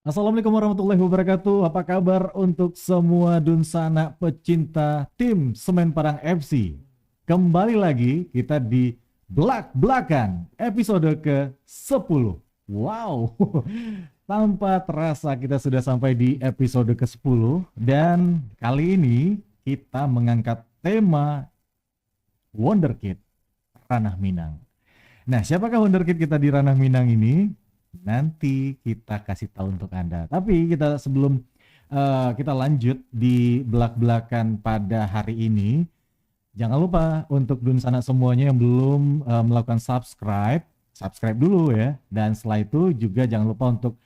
Assalamualaikum warahmatullahi wabarakatuh. Apa kabar untuk semua Dunsana pecinta tim Semen Padang FC? Kembali lagi kita di Blak-Blakan episode ke-10. Wow, tanpa terasa kita sudah sampai di episode ke-10 dan kali ini kita mengangkat tema Wonderkid Ranah Minang. Nah, siapakah wonderkid kita di Ranah Minang ini? Nanti kita kasih tahu untuk Anda. Tapi kita sebelum kita lanjut di belak-belakan pada hari ini, jangan lupa untuk Dunsana semuanya yang belum melakukan subscribe, subscribe dulu ya. Dan setelah itu juga jangan lupa untuk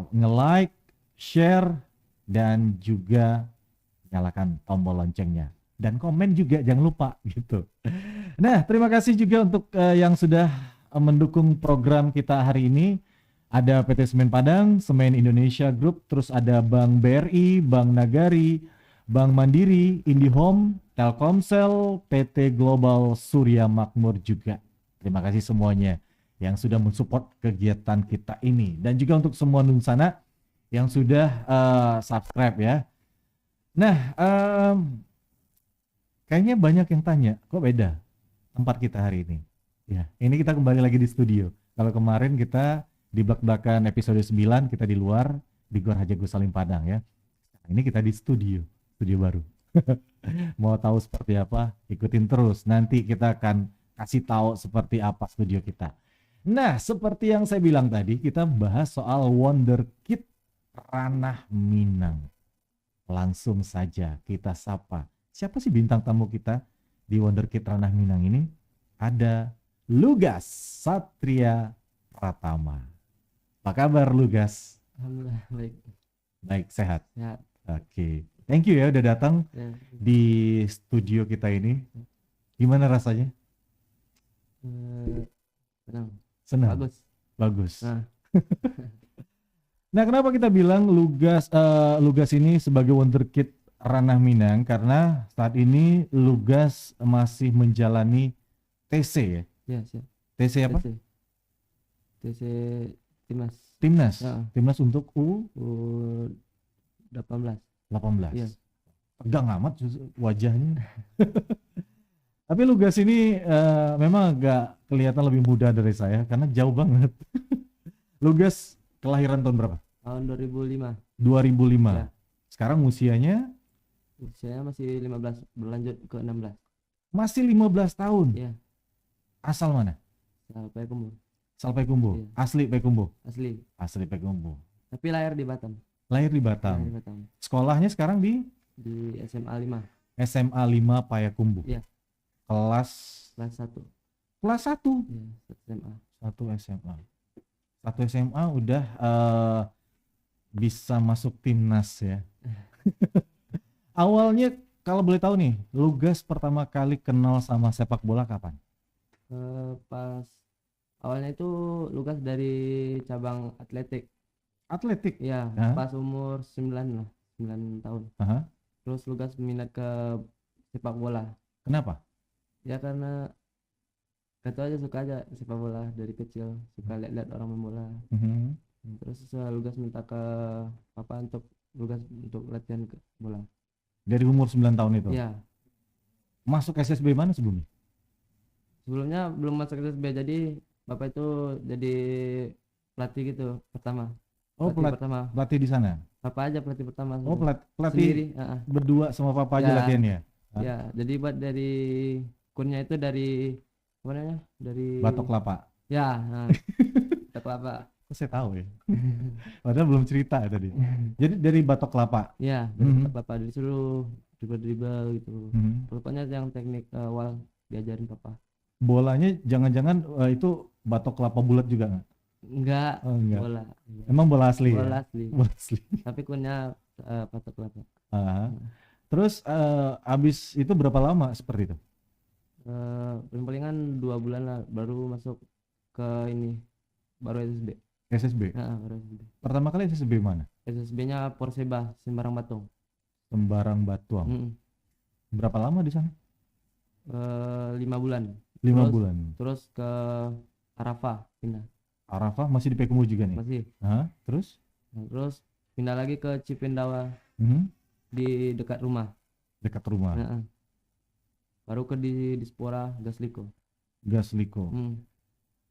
nge-like, share, dan juga nyalakan tombol loncengnya. Dan komen juga jangan lupa gitu. Nah, terima kasih juga untuk yang sudah mendukung program kita hari ini. Ada PT Semen Padang, Semen Indonesia Group, terus ada Bank BRI, Bank Nagari, Bank Mandiri, IndiHome, Telkomsel, PT Global Surya Makmur juga. Terima kasih semuanya yang sudah mensupport kegiatan kita ini. Dan juga untuk semua Dunsana yang sudah subscribe ya. Nah, kayaknya banyak yang tanya, kok beda tempat kita hari ini? Ya, ini kita kembali lagi di studio. Kalau kemarin kita di belak-belakan episode 9, kita di luar, di Gor Haji Agus Salim Padang ya. Ini kita di studio baru. Mau tahu seperti apa? Ikutin terus. Nanti kita akan kasih tahu seperti apa studio kita. Nah, seperti yang saya bilang tadi, kita bahas soal Wonderkid Ranah Minang. Langsung saja kita sapa. Siapa sih bintang tamu kita di Wonderkid Ranah Minang ini? Ada Lugas Satria Pratama. Apa kabar Lugas? Alhamdulillah baik. Baik, sehat. Sehat. Oke. Thank you ya udah datang Ya. di studio kita ini. Gimana rasanya? Senang. Senang. Bagus. Bagus. Nah, Nah, kenapa kita bilang Lugas ini sebagai Wonderkid Ranah Minang? Karena saat ini Lugas masih menjalani TC ya. ya siap. TC apa? TC Timnas. Timnas. Ya. Timnas untuk U18. 18. Iya. Tegang amat wajahnya. Tapi Lugas ini memang agak kelihatan lebih muda dari saya karena jauh banget. Lugas kelahiran tahun berapa? Tahun 2005. 2005. Ya. Sekarang usianya Usianya masih 15, berlanjut ke 16. masih 15 tahun. Iya. Asal mana? Sampai Kumur. Asal Payakumbuh. Iya. Asli Payakumbuh. Asli. Asli Payakumbuh. Tapi lahir di Batam. Lahir di Lahir Batam. di Batam. Sekolahnya sekarang di Di SMA 5. SMA 5 Payakumbuh. Iya. Kelas Kelas 1. kelas 1. Iya, SMA. 1 SMA. 1 SMA udah bisa masuk timnas ya. Awalnya kalau boleh tahu nih, Lugas pertama kali kenal sama sepak bola kapan? Pas awalnya itu Lukas dari cabang atletik. Atletik. Ya, Hah? pas umur 9 lah, 9 tahun. Aha. Terus Lukas minat ke sepak bola. Kenapa? Ya karena gak tau aja, suka aja sepak bola dari kecil, suka lihat-lihat orang main bola. Mhm. Terus Lukas minta ke papa untuk Lukas untuk latihan ke bola. Dari umur 9 tahun itu. Ya, Masuk SSB mana sebelumnya? sebelumnya belum masuk SSB, jadi bapak itu jadi pelatih gitu pertama. Oh, Pelatih pertama. pelatih di sana. Papa aja pelatih pertama. Oh, pelatih Sendiri. berdua sama papa aja Ya. latihannya. Hah? Ya, jadi buat dari kunnya itu dari apa namanya? Dari Batok kelapa. Ya, batok kelapa. Kok saya tahu ya. Padahal belum cerita tadi. Jadi dari batok kelapa. Ya, dari Mhm. batok kelapa disuruh dribble gitu. Mhm. Pokoknya yang teknik awal diajarin papa. Bolanya jangan-jangan itu batok kelapa bulat juga nggak? Enggak, Oh, enggak. bola. Iya. Emang bola asli Bola ya? asli. Bola asli. Tapi kunnya batok kelapa. Ah. Terus abis itu berapa lama seperti itu? Paling-palingan 2 bulan lah baru masuk ke ini, baru SSB. SSB. Baru SSB. Pertama kali SSB mana? SSB-nya Perseba Sembarang Batung. Sembarang Batuang. Mm-mm. Berapa lama di sana? 5 bulan. 5 Terus- bulan. Terus ke Arafah pindah. Arafah masih di Payakumbuh juga nih? Masih. Hah? Terus? Nah, terus pindah lagi ke Cipendawa Mhm. di dekat rumah. Dekat rumah. Heeh. Baru ke di Dispora Gasliko. Gas Liko. Hmm.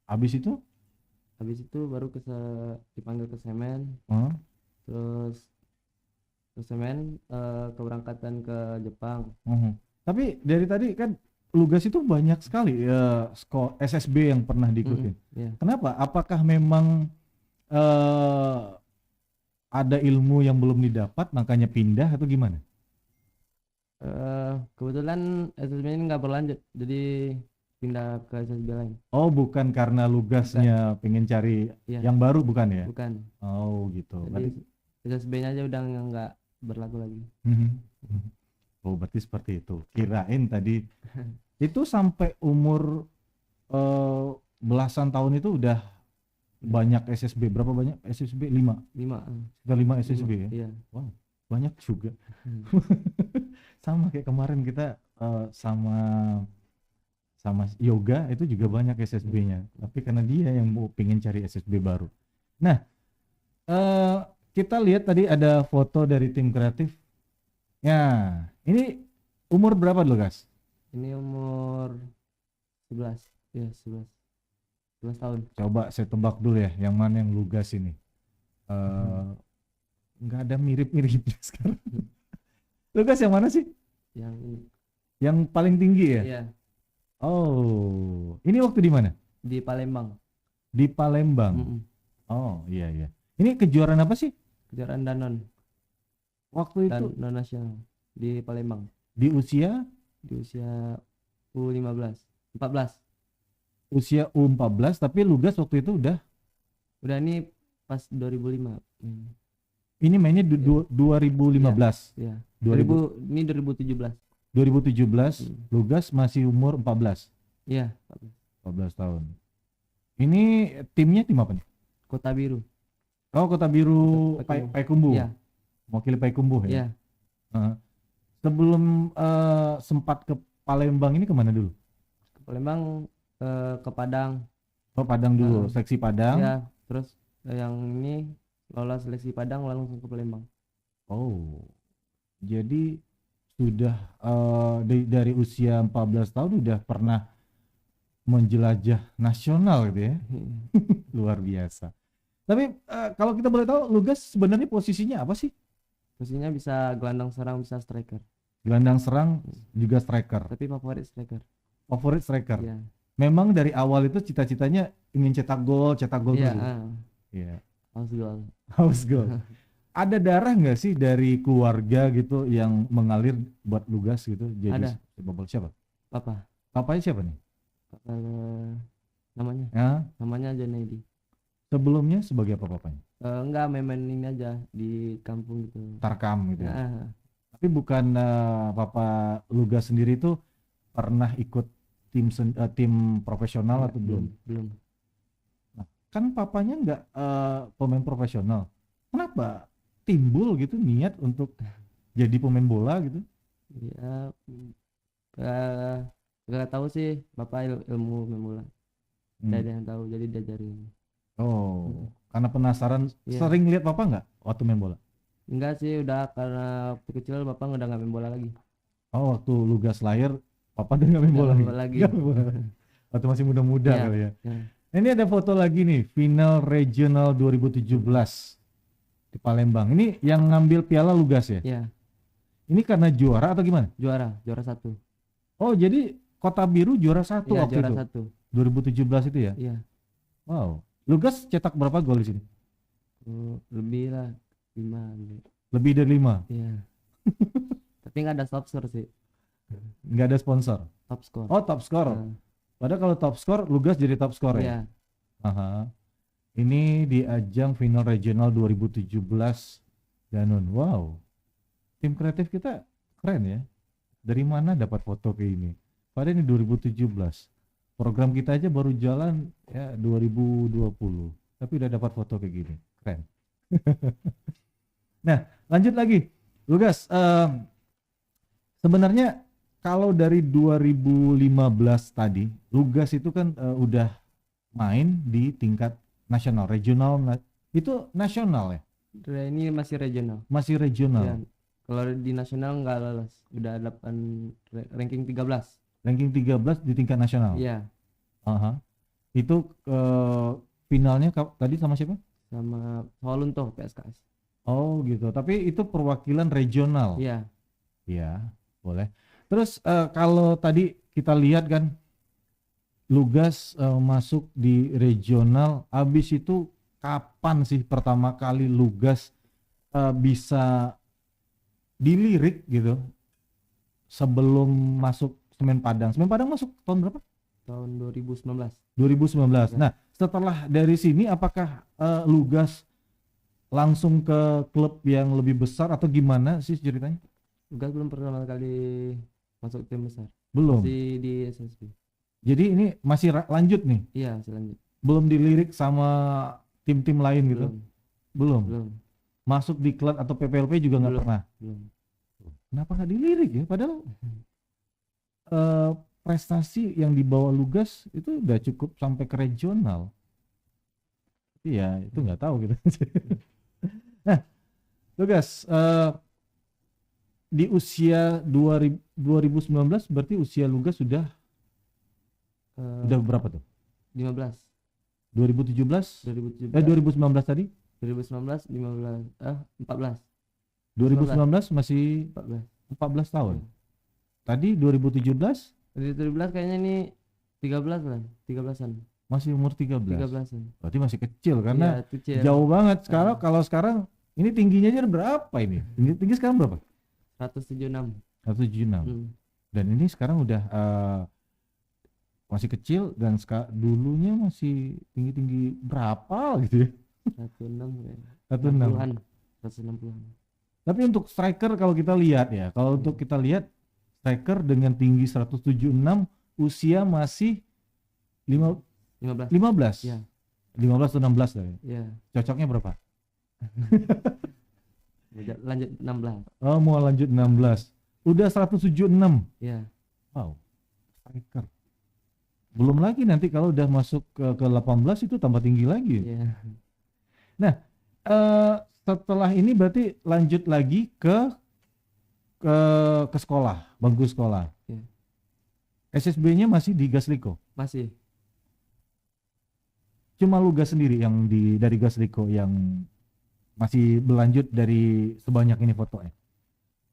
Habis itu? Habis itu baru dipanggil ke Semen, Hah? terus ke Semen keberangkatan ke Jepang. Mhm. Tapi dari tadi kan Lugas itu banyak sekali ya SSB yang pernah diikutin. Ya. Kenapa? Apakah memang eh, ada ilmu yang belum didapat makanya pindah atau gimana? Kebetulan SSB ini nggak berlanjut, jadi pindah ke SSB lain. Oh, bukan karena Lugasnya pengen cari Iya, yang baru, bukan ya? bukan. Oh gitu. Berarti Jadi SSB-nya aja udah nggak berlaku lagi. Mhm. Oh, berarti seperti itu. Kirain tadi itu sampai umur belasan tahun itu udah banyak SSB. Berapa banyak SSB? 5. 5. Sekitar 5 SSB ya. Iya. Wow, banyak juga. Sama kayak kemarin kita sama yoga itu juga banyak SSB-nya. Tapi karena dia yang mau pengen cari SSB baru. Nah, kita lihat tadi ada foto dari tim kreatif. Ya, ini umur berapa dulu, guys? Ini umur 11. Ya, 11 tahun. Coba saya tebak dulu ya, yang mana yang Lugas ini? Nggak ada mirip-miripnya sekarang. Lugas yang mana sih? Yang ini. Yang paling tinggi ya? Iya, Oh, ini waktu di mana? di Palembang. Di Palembang. Mm-mm. Oh, iya iya. Ini kejuaraan apa sih? Kejuaraan Danon Waktu itu dan non nasional di Palembang di usia di usia U15, 14. U14, tapi Lugas waktu itu udah Udah ini pas 2005. ini mainnya Iya. 2015. Ya. 2000 Ini 2017. 2017 Lugas masih umur 14 Iya, 14 tahun. Ini timnya tim apa nih? Kota Biru. Oh, Kota Biru Payakumbuh. Payakumbuh. Iya, Mewakili Payakumbuh ya. iya. Heeh. Sebelum sempat ke Palembang ini kemana dulu? Ke Palembang, ke Padang. Oh, Padang dulu, seksi Padang. Ya, terus yang ini lolos seleksi Padang langsung ke Palembang. Oh, jadi sudah dari usia 14 tahun udah pernah menjelajah nasional gitu ya. Luar biasa. Tapi kalau kita boleh tahu Lugas sebenarnya posisinya apa sih? Posisinya bisa gelandang serang, bisa striker. Gelandang serang juga striker. Tapi favorit striker. Favorit striker. Iya. Memang dari awal itu cita-citanya ingin cetak gol Iya, terus. Iya. harus gol. House gol. Ada darah nggak sih dari keluarga gitu yang mengalir buat Lugas gitu jadi Ada. sepak bola? Siapa? Papa. Papanya siapa nih? Papa namanya. Ya, Namanya Junaidi. sebelumnya sebagai apa papanya? Enggak, main ini aja di kampung gitu. Tarkam gitu ya. Nah, Tapi bukan papa Lugas sendiri itu pernah ikut tim profesional atau belum? Belum. Nah, kan papanya nggak pemain profesional. Kenapa timbul gitu niat untuk jadi pemain bola gitu? Ya, nggak tahu sih bapak ilmu main bola. Nggak ada yang tahu, jadi diajarin. Oh, karena penasaran. Iya. Sering lihat papa nggak waktu main bola? Enggak sih, udah karena waktu kecil bapak udah nggak main bola lagi. Oh, waktu Lugas lahir papa udah nggak main bola Nggak lagi? main bola lagi. Nggak main bola. Waktu masih muda-muda Iya. kali ya. Ya. Ini ada foto lagi nih, final regional 2017 di Palembang. Ini yang ngambil piala Lugas ya? Ya, Ini karena juara atau gimana? juara 1. Oh, jadi Kota Biru juara 1 Iya, waktu juara itu. 1. 2017 itu ya? Iya. Wow. Lugas cetak berapa gol di sini? Lebih lah 5. Lebih dari 5. Iya. Tapi nggak ada top score sih. Nggak ada sponsor. Top score. Oh, top skor. Nah, Padahal kalau top skor Lugas jadi top skor ya? iya. Aha. Ini di ajang final regional 2017 Danun. Wow. Tim kreatif kita keren ya. Dari mana dapat foto kayak ini? Padahal ini 2017. Program kita aja baru jalan ya 2020. Tapi udah dapat foto kayak gini. Keren. Nah, lanjut lagi. Lugas, sebenarnya kalau dari 2015 tadi, Lugas itu kan udah main di tingkat nasional, regional, itu nasional ya? Ini masih regional. Masih Ya. regional. Kalau di nasional nggak lolos. Udah 8 ranking 13. Ranking 13 di tingkat nasional. Iya, Aha. Itu finalnya tadi sama siapa? sama Sawalunto PSKS. Oh gitu. Tapi itu perwakilan regional. Iya. Iya, boleh. Terus kalau tadi kita lihat kan Lugas masuk di regional, habis itu kapan sih pertama kali Lugas bisa dilirik gitu sebelum masuk Semen Padang? Semen Padang masuk tahun berapa? Tahun 2019. 2019. Ya. Nah, setelah dari sini apakah Lugas langsung ke klub yang lebih besar atau gimana sih ceritanya? Lugas belum pertama kali masuk tim besar. Belum. Masih di SSB. Jadi ini masih lanjut nih, Iya, selanjut. belum dilirik sama tim-tim lain gitu? Belum. Belum. Belum. Masuk di klub atau PPLP juga nggak Belum. pernah. Belum. Kenapa nggak dilirik ya? Padahal prestasi yang dibawa Lugas itu udah cukup sampai ke regional. Iya, itu nggak tahu gitu. Nah, Lugas di usia 2019 berarti usia Lugas sudah berapa tuh? 15. 2017? 2017. 2019 tadi? 2019 15 14. 2019 masih 14. 14 tahun. Tadi 2017 2017 kayaknya ini 13 lah, 13-an. masih umur 13. 13-an. Berarti masih kecil karena Iya, kecil. jauh banget. Kalau sekarang ini tingginya aja berapa ini? Tinggi sekarang berapa? 176. 176. Dan ini sekarang udah masih kecil dan dulunya masih tinggi-tinggi berapa gitu ya? 16 ya. 16. 60-an. 160-an. Tapi untuk striker kalau kita lihat ya, kalau untuk kita lihat striker dengan tinggi 176 usia masih 15. 15. Iya. 15 atau 16 lah ya. Iya. Cocoknya berapa? Lanjut 16. Oh, mau lanjut 16. Udah 176. Iya. Wow. Striker. Belum lagi nanti kalau udah masuk ke 18 itu tambah tinggi lagi. Iya. Nah, setelah ini berarti lanjut lagi ke sekolah, bangku sekolah. Iya. SSB-nya masih di Gasliko. Masih. Cuma Lugas sendiri yang dari Gasliko yang masih berlanjut dari sebanyak ini fotonya.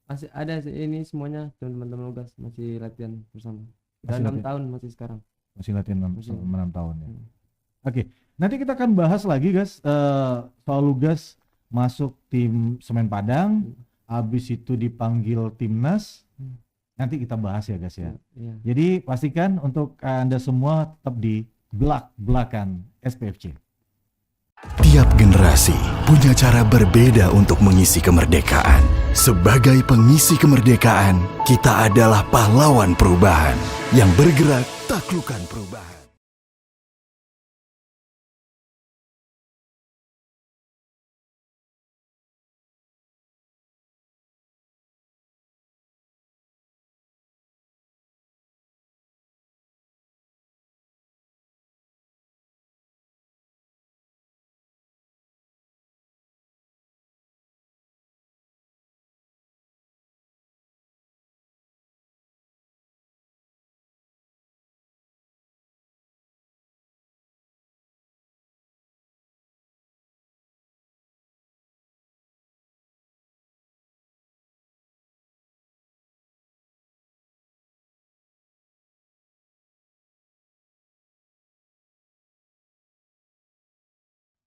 Masih ada sih, ini semuanya teman-teman Lugas masih latihan bersama. Udah Masih 6 tahun masih sekarang. Masih latihan 6 Masih. tahun ya. Oke, nanti kita akan bahas lagi guys soal Lugas masuk tim Semen Padang, habis itu dipanggil timnas. Nanti kita bahas ya guys ya. Iya. Jadi pastikan untuk Anda semua tetap di belak-belakan SPFC. Tiap generasi punya cara berbeda untuk mengisi kemerdekaan. Sebagai pengisi kemerdekaan, kita adalah pahlawan perubahan yang bergerak taklukan perubahan.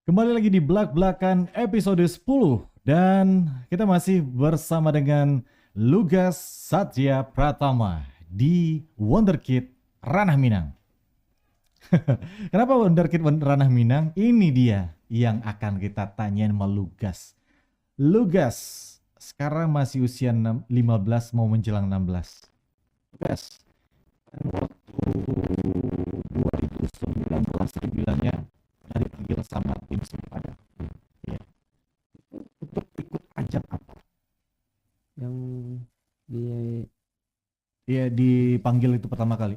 Kembali lagi di belak-belakan episode 10 dan kita masih bersama dengan Lugas Satya Pratama di Wonderkid Ranah Minang. Kenapa Wonderkid Ranah Minang? Ini dia yang akan kita tanyain sama Lugas. Lugas, sekarang masih usia 15 mau menjelang 16. Lugas, waktu 2019 bilangnya dipanggil sama tim Semen Padang. Ya. Untuk ikut ajang apa? Yang di Iya dipanggil itu pertama kali.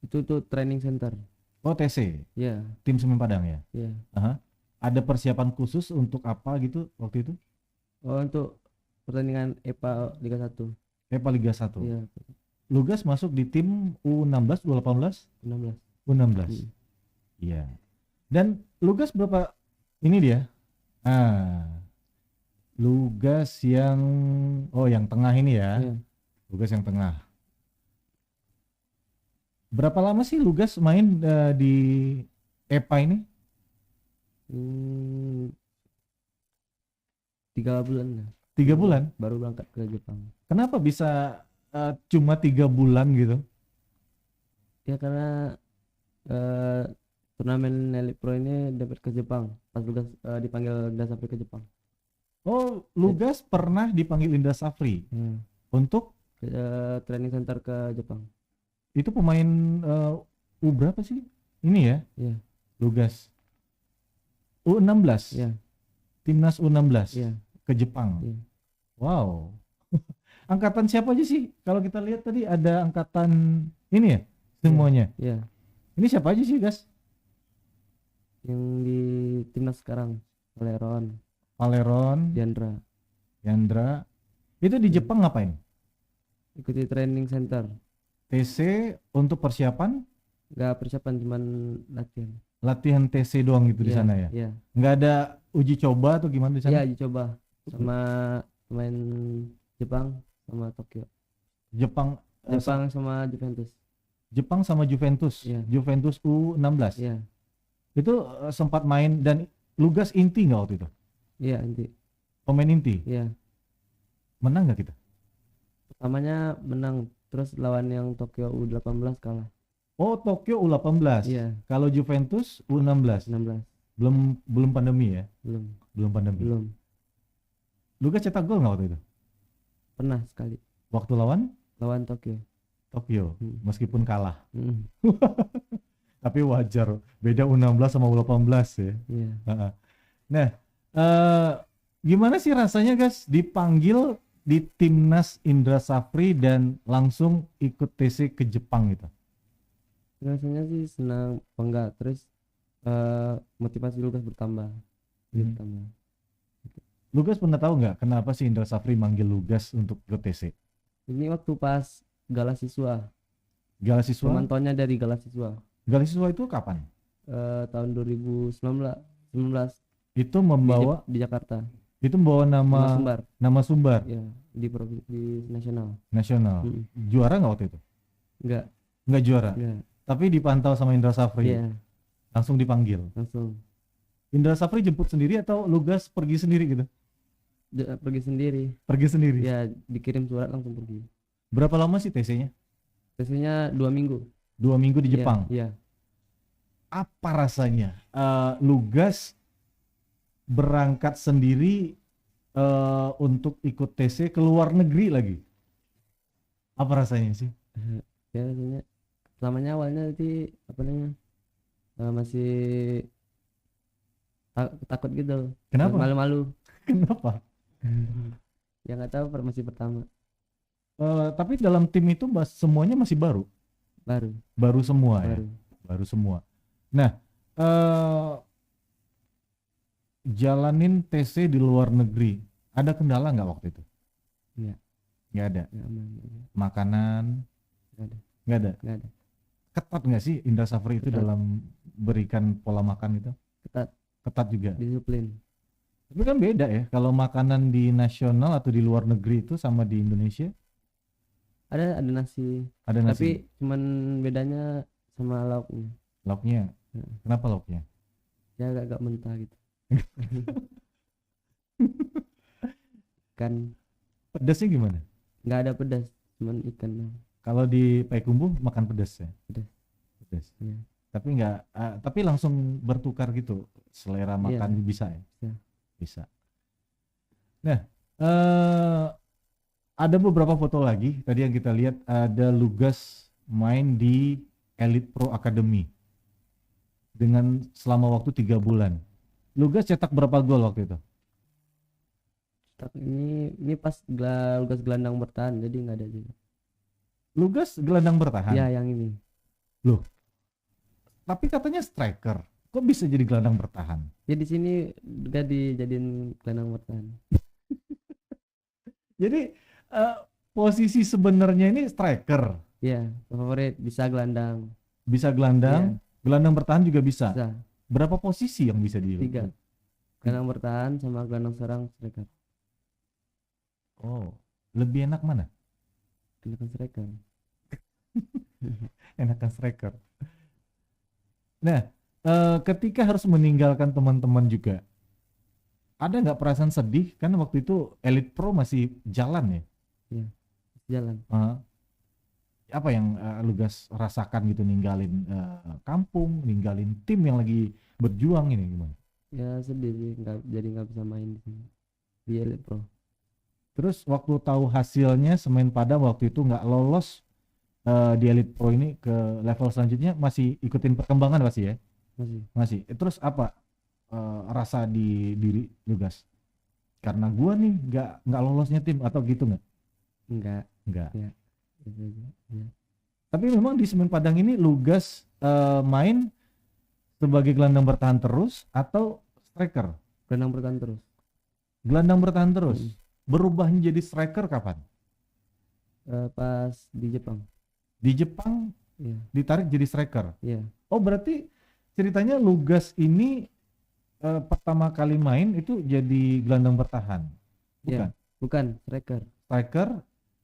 itu tuh training center. Oh TC, Iya. tim Semen Padang ya. Iya. Aha. ada persiapan khusus untuk apa gitu waktu itu? Oh, untuk pertandingan EPA Liga 1. EPA Liga 1. Iya, Lugas masuk di tim U16, U18, 16. U16. Iya. Dan Lugas berapa ini dia? Lugas yang yang tengah ini ya. Iya. Lugas yang tengah. Berapa lama sih Lugas main di EPA ini? 3 bulan lah. 3 bulan. Baru berangkat ke Jepang. Kenapa bisa cuma 3 bulan gitu? Ya karena turnamen Elite Pro ini dapat ke Jepang. Pas Lugas dipanggil Indra Safri ke Jepang. Oh, Lugas pernah dipanggil Indra Safri untuk Training center ke Jepang. itu pemain U berapa sih? Ini ya? Iya. Lugas. U16. Iya. Timnas U16 Iya. ke Jepang. Iya. Wow. Angkatan siapa aja sih? Kalau kita lihat tadi ada angkatan ini ya semuanya. Iya. Ini siapa aja sih, Gas? Yang di timnas sekarang Valeron, Valeron, Diandra. Yandra. Itu di Jepang ngapain? Ikuti training center. TC untuk persiapan, Gak persiapan, cuman latihan. latihan TC doang gitu di Iya, sana ya. Iya. Nggak ada uji coba atau gimana di Iya, sana? dicoba sama pemain Jepang sama Tokyo. Jepang Jepang sama Juventus. Jepang sama Juventus. Iya. Juventus U16. Iya. Itu sempat main dan Lugas inti nggak waktu itu? Iya, inti. Pemain inti. Iya. Menang nggak kita? Pertamanya menang, terus lawan yang Tokyo U18 kalah. Oh, Tokyo U18. Iya, Kalau Juventus U16. 16. Belum pandemi ya? Belum. Belum pandemi. Belum. Lugas cetak gol nggak waktu itu? Pernah sekali Waktu lawan lawan Tokyo. Tokyo, meskipun kalah. Mm. Tapi wajar, beda U16 sama U18 ya. Iya. Nah, gimana sih rasanya guys dipanggil di timnas Indra Safri dan langsung ikut TC ke Jepang gitu? Rasanya sih senang, bangga, terus motivasi Lukas bertambah. Bertambah. Lugas pernah tahu nggak kenapa sih Indra Safri manggil Lugas untuk ikut TC? Ini waktu pas Gala Siswa. Gala Siswa? Pemantauannya dari Gala Siswa. Gala Siswa itu kapan? Tahun 2019 Itu membawa di Jakarta. itu membawa Mas Sumbar. nama Sumbar Ya, di nasional. nasional. Juara nggak waktu itu? Nggak juara. Enggak. Tapi dipantau sama Indra Safri. Iya, Langsung dipanggil. langsung Indra Safri jemput sendiri atau Lugas pergi sendiri gitu? pergi sendiri. Pergi sendiri. Ya, dikirim surat langsung pergi. Berapa lama sih TC-nya? Tesnya 2 minggu. 2 minggu di Iya, Jepang. Iya. Apa rasanya Lugas berangkat sendiri untuk ikut TC ke luar negeri lagi? Apa rasanya sih? Ya, rasanya pertamanya awalnya nanti apa namanya? Masih takut gitu. Kenapa? Malu-malu. Kenapa? Ya nggak tahu, masih pertama. Tapi dalam tim itu semuanya masih baru. Baru semua ya. Baru. Baru semua. Nah, jalanin TC di luar negeri, ada kendala nggak waktu itu? Iya. Nggak ada. Ya, aman. Makanan? Nggak ada. Nggak ada. Nggak ada. Ketat nggak sih Indra Safri itu Ketat. dalam berikan pola makan itu? Ketat. Ketat juga. Disiplin. Tapi kan beda ya, kalau makanan di nasional atau di luar negeri itu sama di Indonesia? Ada nasi. Ada nasi. Tapi cuman bedanya sama lauknya. Lauknya? Ya. Kenapa lauknya? Ya agak mentah gitu. Kan Pedasnya gimana? nggak ada pedas, cuman ikan doang. Kalau di Payakumbuh makan pedas ya? Pedas. Pedas. Iya. Tapi nggak, tapi langsung bertukar gitu, selera makan bisa ya? Bisa. Bisa. Nah, ada beberapa foto lagi. Tadi yang kita lihat ada Lugas main di Elite Pro Academy dengan selama waktu 3 bulan. Lugas cetak berapa gol waktu itu? Ini pas Lukas gelandang bertahan, jadi nggak ada juga. Lugas gelandang bertahan. Ya, yang ini. Tapi katanya striker. Kok bisa jadi gelandang bertahan? Ya di sini gak dijadiin gelandang bertahan. Jadi posisi sebenarnya ini striker, Ya, favorit bisa gelandang. bisa gelandang, gelandang bertahan juga bisa. Bisa Berapa posisi yang bisa di? 3. Gelandang bertahan sama gelandang serang striker. Oh, lebih enak mana? Gelandang striker. Enakan striker. Nah, ketika harus meninggalkan teman-teman juga, ada nggak perasaan sedih? Kan waktu itu Elite Pro masih jalan ya. Jalan. Apa yang Lugas rasakan gitu ninggalin kampung, ninggalin tim yang lagi berjuang ini gimana? Ya sedih sih, nggak bisa main di sini di Elite Pro. Terus waktu tahu hasilnya Semen Padang waktu itu nggak lolos di Elite Pro ini ke level selanjutnya, masih ikutin perkembangan pasti ya? Masih. Terus apa rasa di diri Lugas? Karena gua nih nggak lolosnya tim atau gitu nggak? Enggak. Nggak. Ya. Gitu aja. Ya. Tapi memang di Semen Padang ini Lugas main sebagai gelandang bertahan terus atau striker? Gelandang bertahan terus. Gelandang bertahan terus. Berubahnya jadi striker kapan? Pas di Jepang. Di Jepang Iya. ditarik jadi striker. Iya. Oh berarti ceritanya Lugas ini pertama kali main itu jadi gelandang bertahan, bukan? Iya. Bukan striker. Striker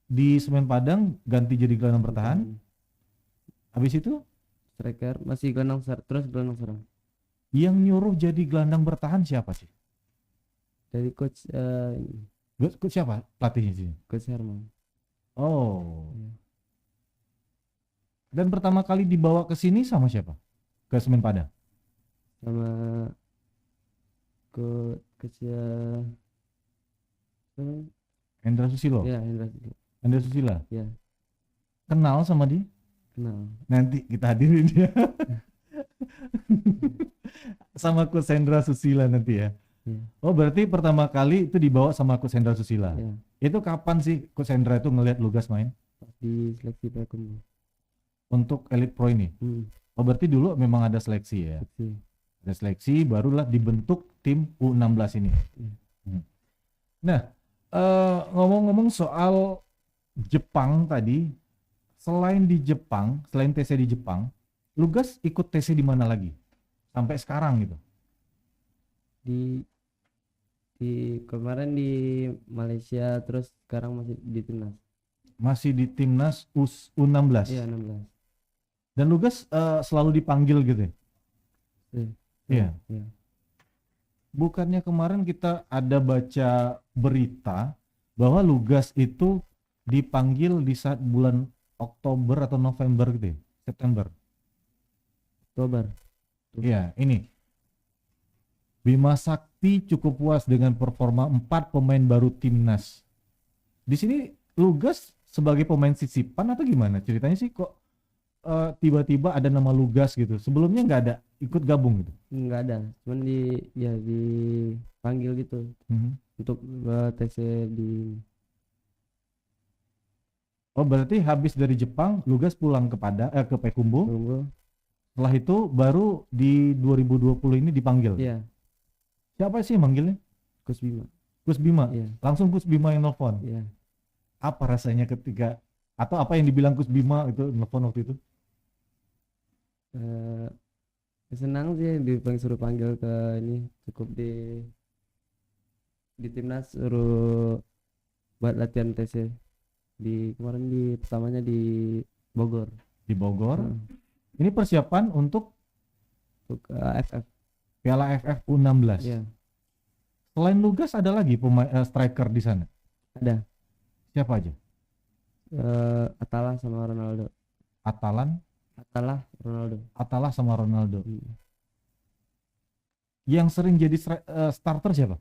di Semen Padang ganti jadi gelandang bertahan. Bukan. Habis itu Striker masih terus gelandang serang. yang nyuruh jadi gelandang bertahan siapa sih? Dari coach Siapa pelatihnya sih? Coach Herman. Oh. Iya. Dan pertama kali dibawa ke sini sama siapa? Ke Semen Padang. Sama coach Hendra Susilo. ya Hendra Susilo. Hendra Susila. Ya, Kenal sama dia? kenal. Nanti kita hadirin dia. Sama Coach Hendra Susila nanti ya. Iya. Oh berarti pertama kali itu dibawa sama Coach Hendra Susila. Ya, Itu kapan sih Coach Hendra itu ngelihat Lugas main pas di seleksi Payakumbuh. untuk Elite Pro ini? Oh berarti dulu memang ada seleksi ya. Seleksi. Ada seleksi barulah dibentuk tim U16 ini. Nah, ngomong-ngomong soal Jepang tadi, selain TC di Jepang, Lugas ikut TC di mana lagi? Sampai sekarang gitu. Di kemarin di Malaysia, terus sekarang masih di timnas. Masih di timnas U16. Iya, 16. Dan Lugas selalu dipanggil gitu ya? Iya. Iya. Bukannya kemarin kita ada baca berita bahwa Lugas itu dipanggil di saat bulan Oktober atau November gitu ya? September. Oktober. Iya, ini. Bima Sakti cukup puas dengan performa 4 pemain baru timnas. Di sini Lugas sebagai pemain sisipan atau gimana? Ceritanya sih kok tiba-tiba ada nama Lugas gitu. Sebelumnya nggak ada ikut gabung gitu. Enggak ada, cuman dipanggil gitu untuk TC di. Oh berarti habis dari Jepang Lugas pulang ke Payakumbuh. Setelah itu baru di 2020 ini dipanggil. Iya, Siapa sih yang manggilnya? Coach Bima. Gus Bima. Iya. Langsung Gus Bima yang nelfon. Iya. Apa rasanya ketika atau apa yang dibilang Gus Bima itu nelfon waktu itu? Senang sih suruh panggil ke ini, cukup di timnas suruh buat latihan TC kemarin pertamanya di Bogor. Di Bogor. Ini persiapan untuk AFF. Piala AFF U16. Iya. Selain Lugas ada lagi pemain striker di sana? Ada. Siapa aja? Atala sama Ronaldo. Atala sama Ronaldo. Yang sering jadi starter siapa?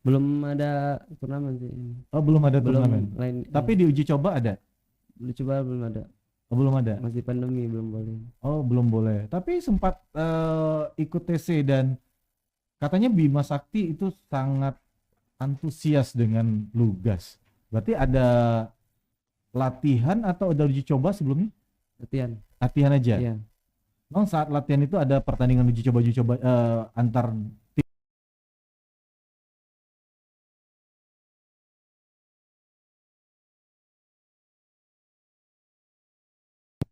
Belum ada turnamen sih. Oh belum ada turnamen. Tapi di uji coba ada? Dicoba belum ada. Oh, belum ada. Masih pandemi belum boleh. Oh belum boleh. Tapi sempat ikut TC dan katanya Bima Sakti itu sangat antusias dengan Lugas. Berarti ada latihan atau ada uji coba sebelumnya? Latihan. Latihan aja. Iya. Memang saat latihan itu ada pertandingan uji coba antar tim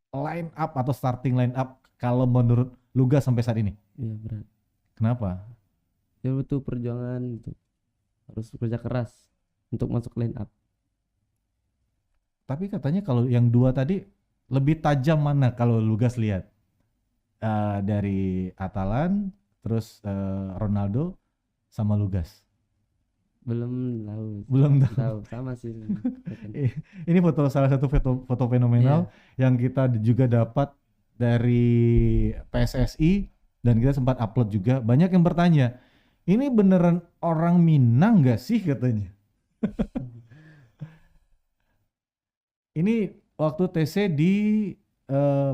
line up atau starting line up kalau menurut Lugas sampai saat ini. Iya berat. Kenapa? Ya butuh perjuangan gitu. Harus kerja keras untuk masuk line up. Tapi katanya kalau yang dua tadi lebih tajam mana kalau Lugas lihat? Dari Atalan, terus Ronaldo sama Lugas. Belum tahu. Belum tahu. Tahu sama sih. Ini salah satu foto fenomenal yang kita juga dapat dari PSSI dan kita sempat upload juga. Banyak yang bertanya, ini beneran orang Minang gak sih katanya? Ini waktu TC di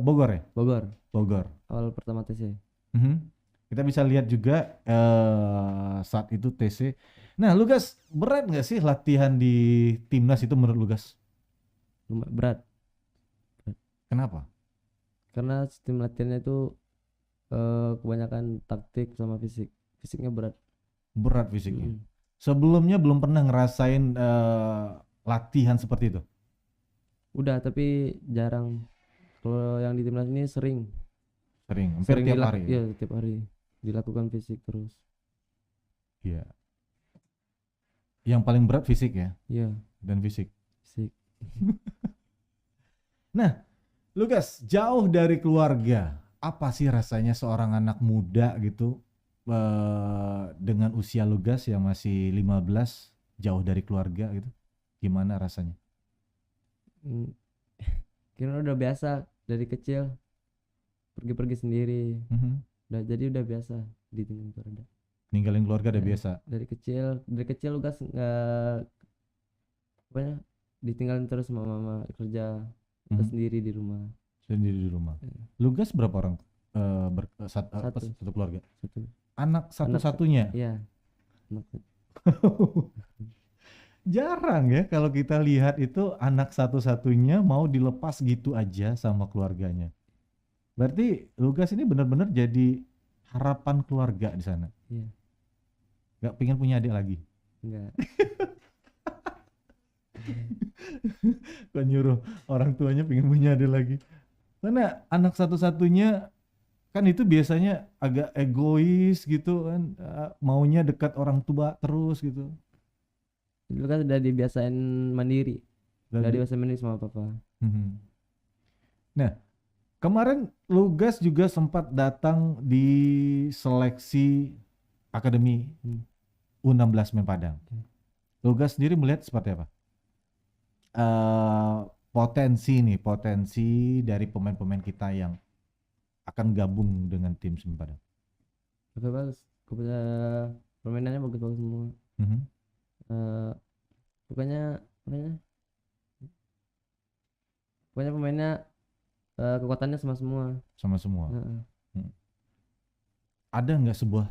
Bogor ya? Bogor. Bogor. Awal pertama TC. Kita bisa lihat juga saat itu TC. Nah, Lugas, berat nggak sih latihan di timnas itu menurut Lugas? Lumayan berat. Kenapa? Karena sistem latihannya itu kebanyakan taktik sama fisik. Fisiknya berat. Berat fisiknya. Mm. Sebelumnya belum pernah ngerasain latihan seperti itu. Udah tapi jarang. Kalau yang di timnas ini sering. Hampir tiap hari. Iya, tiap hari dilakukan fisik terus. Iya. Yang paling berat fisik ya, Iya, dan fisik. fisik. Nah, Lugas, jauh dari keluarga, apa sih rasanya seorang anak muda gitu dengan usia Lugas yang masih 15, jauh dari keluarga gitu? Gimana rasanya? Kira udah biasa dari kecil pergi-pergi sendiri. Udah biasa ditinggalin keluarga. Ninggalin keluarga udah Ya, biasa. Dari kecil Lugas nggak pokoknya ditinggalin terus sama mama kerja sendiri di rumah. Sendiri di rumah. Ya. Lugas berapa orang? Satu keluarga. Satu. Anak satu-satunya. Iya. Jarang ya kalau kita lihat itu anak satu-satunya mau dilepas gitu aja sama keluarganya. Berarti Lugas ini benar-benar jadi harapan keluarga di sana. Iya. Gak pengen punya adik lagi. Enggak. Kok nyuruh orang tuanya pengen punya adik lagi. Karena anak satu-satunya kan itu biasanya agak egois gitu kan, maunya dekat orang tua terus gitu. Dulu kan udah dibiasain mandiri. Udah Dan dibiasain mandiri sama papa. Nah, kemarin Lugas juga sempat datang di seleksi Akademi U16 Men Padang. Lugas sendiri melihat seperti apa? Potensi dari pemain-pemain kita yang akan gabung dengan tim Semen Padang. Bagus. Permainannya bagus-bagus semua. Pokoknya pemainnya kekuatannya sama semua. Ada nggak sebuah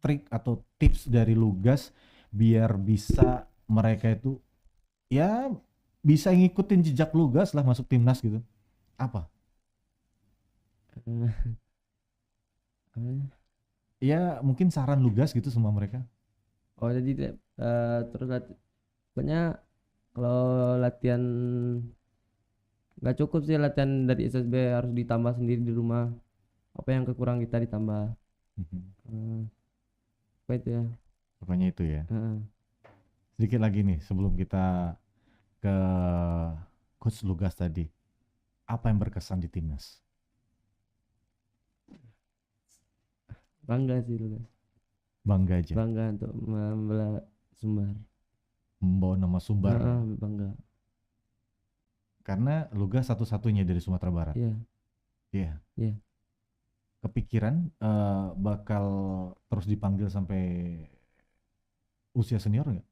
trik atau tips dari Lugas biar bisa mereka itu ya bisa ngikutin jejak Lugas lah masuk timnas gitu? Apa? Ya mungkin saran Lugas gitu sama mereka. Oh jadi terus pokoknya kalau latihan nggak cukup sih latihan dari SSB, harus ditambah sendiri di rumah. Apa yang kekurang kita ditambah. Apa itu ya? Pokoknya itu ya. Sedikit lagi nih sebelum kita ke Coach Lugas tadi. Apa yang berkesan di timnas? Bangga sih Lugas. Bangga aja. Bangga untuk membela Sumbar. Membawa nama Sumbar. Bangga. Karena Lugas satu-satunya dari Sumatera Barat. Iya. Kepikiran bakal terus dipanggil sampai usia senior nggak?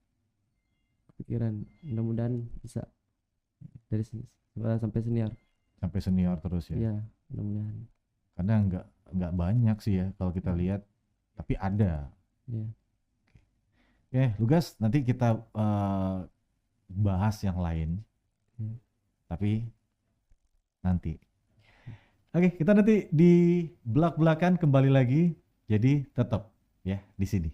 Kepikiran, mudah-mudahan bisa dari sini sampai senior. Sampai senior terus ya. Iya, mudah-mudahan. Karena nggak banyak sih ya kalau kita lihat, tapi ada. Iya. Oke, Lugas, nanti kita bahas yang lain. Tapi nanti Oke, kita nanti di belak-belakan kembali lagi. Jadi tetap ya di sini.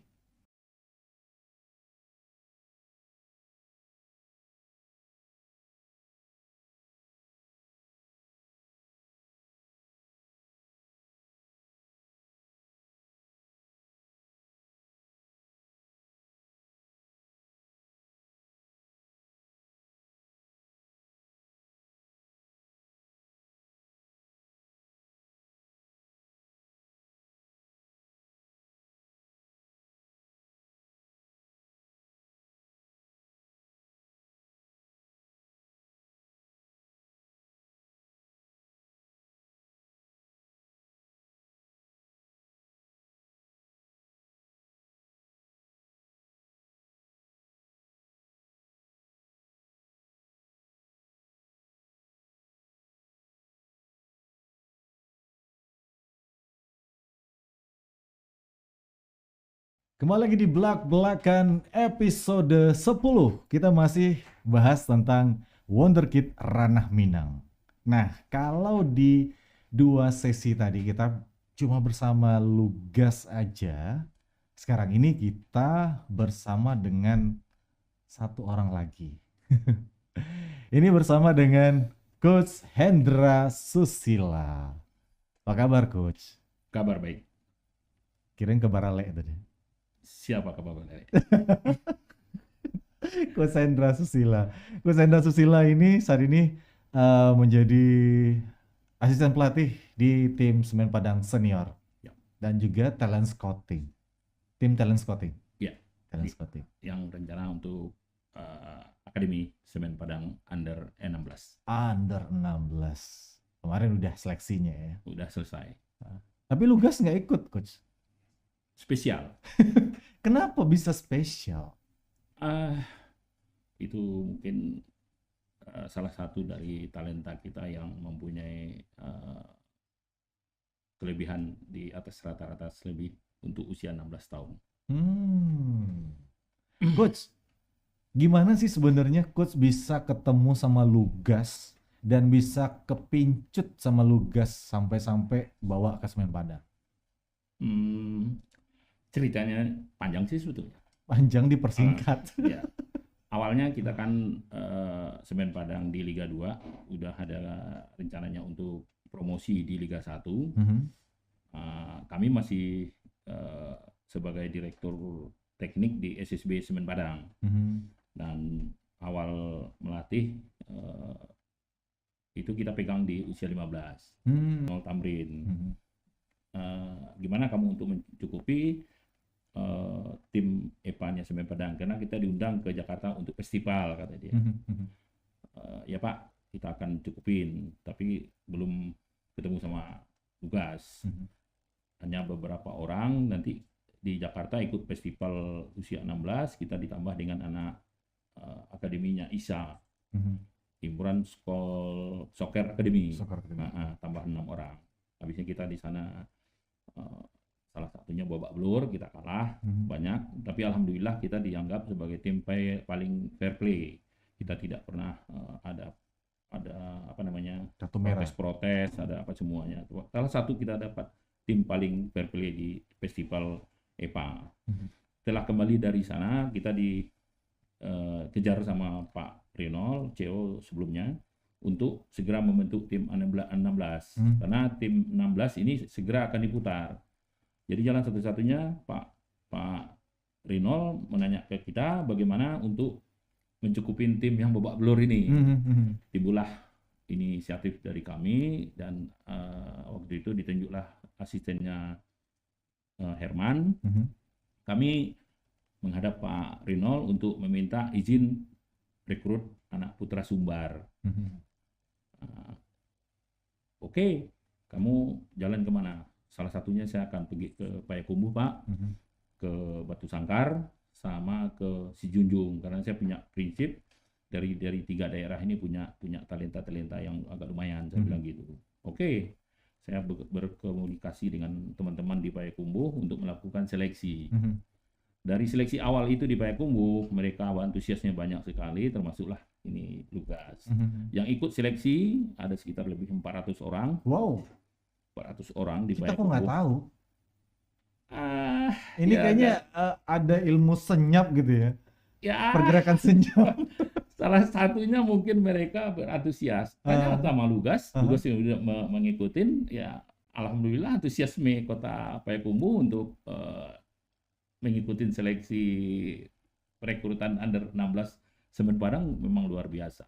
Kembali lagi di belak-belakan episode 10. Kita masih bahas tentang Wonderkid Ranah Minang. Nah, kalau di 2 sesi tadi kita cuma bersama Lugas aja. Sekarang ini kita bersama dengan satu orang lagi. Ini bersama dengan Coach Hendra Susila. Apa kabar, Coach? Kabar baik. Kirain kabar Ale tadi. Siapa kabar baik? Coach Hendra Susila. Coach Hendra Susila ini saat ini menjadi asisten pelatih di tim Semen Padang Senior. Ya. Dan juga talent scouting. Tim talent scouting. Ya. Talent scouting. Yang rencana untuk Akademi Semen Padang Under 16. Under 16. Kemarin udah seleksinya ya. Udah selesai. Tapi Lugas nggak ikut, Coach. Spesial. Kenapa bisa spesial? Itu mungkin salah satu dari talenta kita yang mempunyai kelebihan di atas rata-rata lebih untuk usia 16 tahun. Coach, gimana sih sebenarnya Coach bisa ketemu sama Lugas dan bisa kepincut sama Lugas sampai-sampai bawa ke Semen Padang? Ceritanya panjang sih sebetulnya. Panjang dipersingkat. Ya. Awalnya kita kan Semen Padang di Liga 2 udah ada rencananya untuk promosi di Liga 1. Kami masih sebagai direktur teknik di SSB Semen Padang. Dan awal melatih itu kita pegang di usia 15. Nol Tamrin. Gimana kamu untuk mencukupi tim EPA-nya Semen Padang, karena kita diundang ke Jakarta untuk festival, kata dia. Ya Pak, kita akan cukupin, tapi belum ketemu sama Lugas. Hanya beberapa orang nanti di Jakarta ikut festival usia 16, kita ditambah dengan anak akademinya ISA, Himpunan Soccer Academy. Tambah 6 orang. Habisnya kita di sana salah satunya babak belur, kita kalah banyak, tapi alhamdulillah kita dianggap sebagai tim paling fair play. Kita tidak pernah ada apa namanya protes, ada apa semuanya. Salah satu kita dapat tim paling fair play di festival EPA. Setelah kembali dari sana kita dikejar sama Pak Rinol, CEO sebelumnya, untuk segera membentuk tim 16 karena tim 16 ini segera akan diputar. Jadi jalan satu-satunya Pak Rinol menanya ke kita bagaimana untuk mencukupin tim yang babak belur ini. Timbullah inisiatif dari kami dan waktu itu ditunjuklah asistennya Herman. Kami menghadap Pak Rinol untuk meminta izin rekrut anak putra Sumbar. Oke, kamu jalan kemana? Salah satunya saya akan pergi ke Payakumbuh, Pak, ke Batu Sangkar, sama ke Sijunjung, karena saya punya prinsip dari 3 daerah ini punya talenta-talenta yang agak lumayan, saya bilang gitu. Oke, saya berkomunikasi dengan teman-teman di Payakumbuh untuk melakukan seleksi. Dari seleksi awal itu di Payakumbuh, mereka antusiasnya banyak sekali, termasuklah ini Lugas. Yang ikut seleksi ada sekitar lebih 400 orang. Wow. 400 orang di Kita kok nggak Payakumbuh. tahu. Ah, Ini ya, kayaknya ada ilmu senyap gitu ya. ya Pergerakan senyap. salah satunya mungkin mereka berantusias. Hanya sama Lugas yang udah mengikutin, ya alhamdulillah antusiasme Kota Payakumbuh untuk mengikuti seleksi perekrutan under 16 Semen Padang memang luar biasa.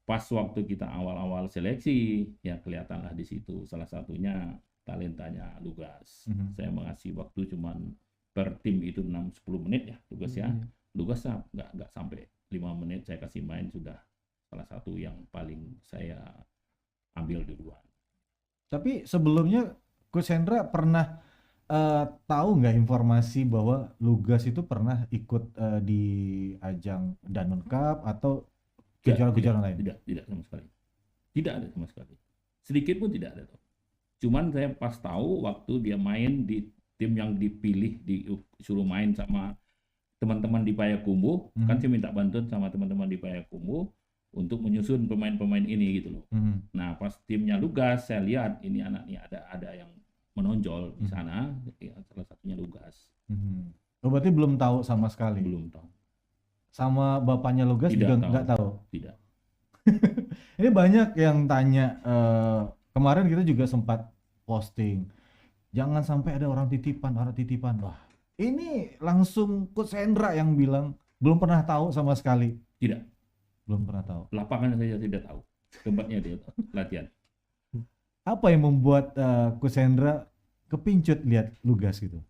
Pas waktu kita awal-awal seleksi, ya kelihatanlah di situ salah satunya talentanya Lugas. Saya mengasih waktu cuman per tim itu 6-10 menit ya Lugas ya. Lugas nggak sampai 5 menit saya kasih main, sudah salah satu yang paling saya ambil duluan. Tapi sebelumnya Coach Hendra pernah tahu nggak informasi bahwa Lugas itu pernah ikut di ajang Danone Cup atau kejuaraan-kejuaraan lain? Tidak sama sekali. Tidak ada sama sekali. Sedikit pun tidak ada. Cuman saya pas tahu waktu dia main di tim yang dipilih, disuruh main sama teman-teman di Payakumbuh, kan saya minta bantuan sama teman-teman di Payakumbuh untuk menyusun pemain-pemain ini gitu loh. Nah pas timnya Lugas, saya lihat ini anak nih ada yang menonjol di sana, ya, salah satunya Lugas. Oh, berarti belum tahu sama sekali? Belum tahu. Sama bapaknya Lugas juga nggak tahu? Tidak. Ini banyak yang tanya, kemarin kita juga sempat posting, jangan sampai ada orang titipan. Wah, ini langsung Coach Hendra yang bilang belum pernah tahu sama sekali. Tidak. Belum pernah tahu. Lapangan saja tidak tahu. Tempatnya dia latihan. Apa yang membuat Coach Hendra kepincut lihat Lugas gitu?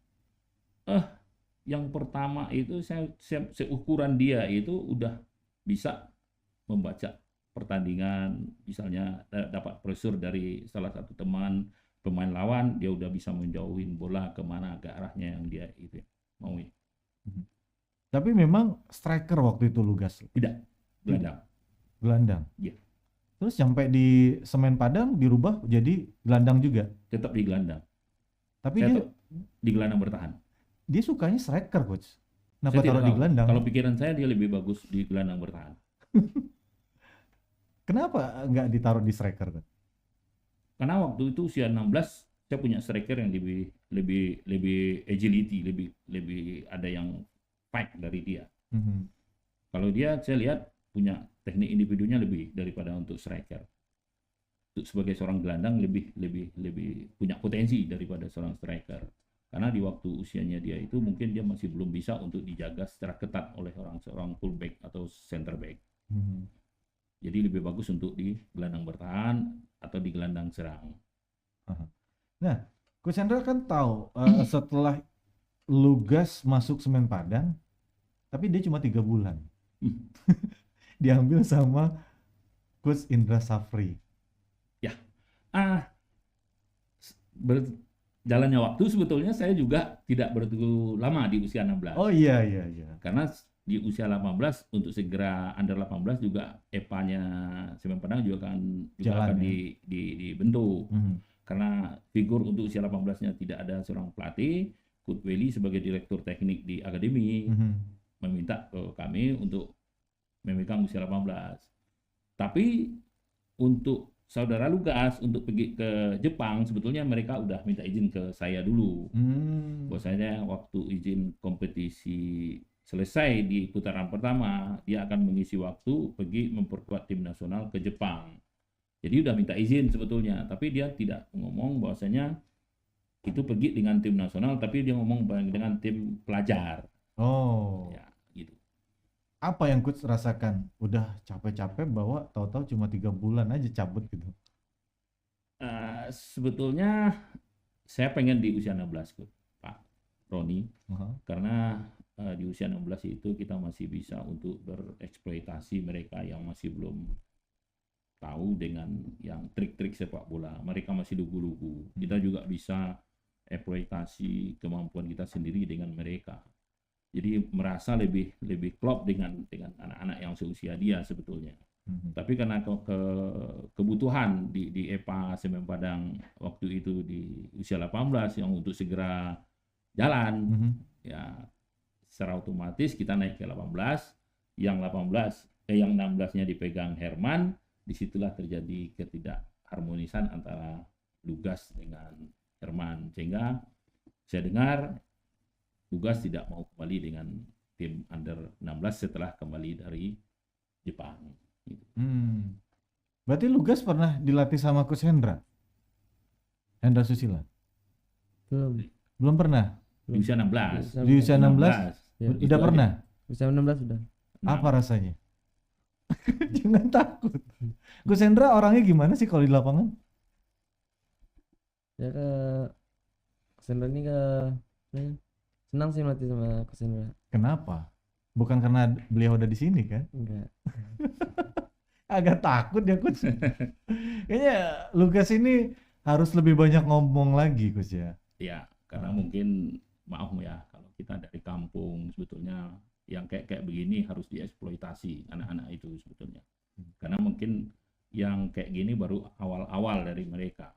Yang pertama itu saya seukuran dia itu udah bisa membaca pertandingan, misalnya dapat pressure dari salah satu teman pemain lawan, dia udah bisa menjauhin bola kemana ke arahnya yang dia itu mau. Tapi memang striker waktu itu Lugas? Tidak, gelandang. Iya. Terus sampai di Semen Padang dirubah jadi gelandang juga? Tetap di gelandang. Tapi saya dia di gelandang bertahan. Dia sukanya striker, Coach. Kenapa Saya taruh tidak di tahu. gelandang? Kalau pikiran saya dia lebih bagus di gelandang bertahan. Kenapa nggak ditaruh di striker, Coach? Karena waktu itu usia 16 saya punya striker yang lebih agility, lebih ada yang fight dari dia. Kalau dia saya lihat punya teknik individunya lebih daripada untuk striker. Untuk sebagai seorang gelandang lebih punya potensi daripada seorang striker. Karena di waktu usianya dia itu mungkin dia masih belum bisa untuk dijaga secara ketat oleh seorang fullback atau center back. Jadi lebih bagus untuk di gelandang bertahan atau di gelandang serang. Nah, Coach Hendra kan tahu setelah Lugas masuk Semen Padang, tapi dia cuma 3 bulan. Diambil sama Coach Indra Safri. Ya, jalannya waktu sebetulnya saya juga tidak begitu lama di usia 16. Oh iya. Karena di usia 18 untuk segera under 18 juga EPA-nya Semen Padang juga akan dibentuk. Karena figur untuk usia 18-nya tidak ada seorang pelatih, Coach Welly sebagai direktur teknik di akademi meminta ke kami untuk memegang usia 18. Tapi untuk saudara Lugas untuk pergi ke Jepang sebetulnya mereka udah minta izin ke saya dulu. Bahwasanya waktu izin kompetisi selesai di putaran pertama, dia akan mengisi waktu pergi memperkuat tim nasional ke Jepang. Jadi udah minta izin sebetulnya, tapi dia tidak ngomong bahwasanya itu pergi dengan tim nasional, tapi dia ngomong dengan tim pelajar. Oh. Ya, gitu. Apa yang Coach rasakan? Udah capek-capek bawa tahu-tahu cuma 3 bulan aja cabut gitu. Sebetulnya saya pengen di usia 16, Pak Roni, karena di usia 16 itu kita masih bisa untuk bereksploitasi mereka yang masih belum tahu dengan yang trik-trik sepak bola. Mereka masih lugu-lugu. Kita juga bisa eksploitasi kemampuan kita sendiri dengan mereka. Jadi merasa lebih klop dengan anak-anak yang seusia dia sebetulnya. Tapi karena kebutuhan di EPA Semen Padang waktu itu di usia 18 yang untuk segera jalan, ya secara otomatis kita naik ke 18, yang 16-nya dipegang Herman, disitulah terjadi ketidakharmonisan antara Lugas dengan Herman, sehingga saya dengar Lugas tidak mau kembali dengan tim under 16 setelah kembali dari Jepang. Gitu. Berarti Lugas pernah dilatih sama Coach Hendra Susila? Belum pernah? Di usia 16. Di usia 16? Ya, Udah itu pernah? usia 16 sudah. Apa rasanya? Jangan takut. Coach Hendra orangnya gimana sih kalau di lapangan? Ya Sendra ini senang sih melatih sama Sendra. Kenapa? Bukan karena beliau udah di sini kan? Enggak. Agak takut ya Coach. Kayaknya Lukas ini harus lebih banyak ngomong lagi Coach ya. Ya, karena mungkin maaf ya, kalau kita dari kampung sebetulnya yang kayak begini harus dieksploitasi anak-anak itu sebetulnya. Karena mungkin yang kayak gini baru awal-awal dari mereka.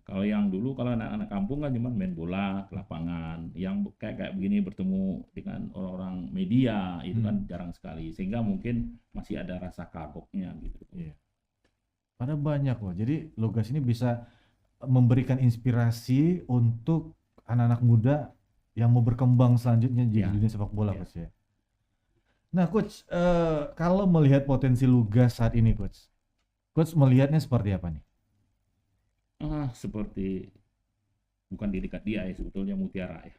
Kalau yang dulu, kalau anak-anak kampung kan cuma main bola ke lapangan, yang kayak begini bertemu dengan orang-orang media itu kan jarang sekali, sehingga mungkin masih ada rasa kagoknya gitu. Iya. Padahal banyak loh. Jadi Lukas ini bisa memberikan inspirasi untuk anak-anak muda yang mau berkembang selanjutnya di dunia sepak bola, Coach ya. Nah, Coach, kalau melihat potensi Lukas saat ini, Coach melihatnya seperti apa nih? Seperti bukan di dekat dia ya, sebetulnya Mutiara ya.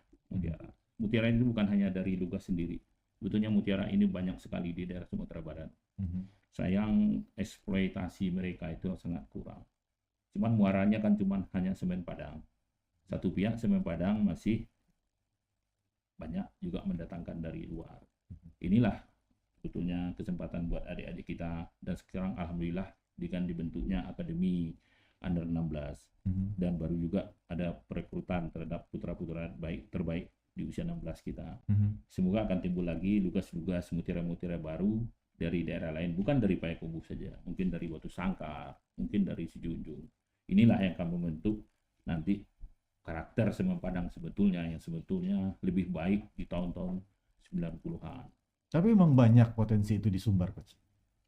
Mutiara itu bukan hanya dari Lukas sendiri. Sebetulnya Mutiara ini banyak sekali di daerah Sumatera Barat. Sayang eksploitasi mereka itu sangat kurang. Cuman muaranya kan cuman hanya Semen Padang. Satu pihak Semen Padang masih banyak juga mendatangkan dari luar. Inilah sebetulnya kesempatan buat adik-adik kita, dan sekarang alhamdulillah dengan dibentuknya Akademi Under 16 dan baru juga ada perekrutan terhadap putra-putra terbaik di usia 16 kita. Semoga akan timbul lagi Lugas-Lugas mutiara-mutiara baru dari daerah lain, bukan dari Payakumbuh saja, mungkin dari Batu Sangkar, mungkin dari Sijunjung. Inilah yang akan membentuk nanti karakter Semen Padang sebetulnya, yang sebetulnya lebih baik di tahun-tahun 90-an. Tapi memang banyak potensi itu di Sumbar, Coach?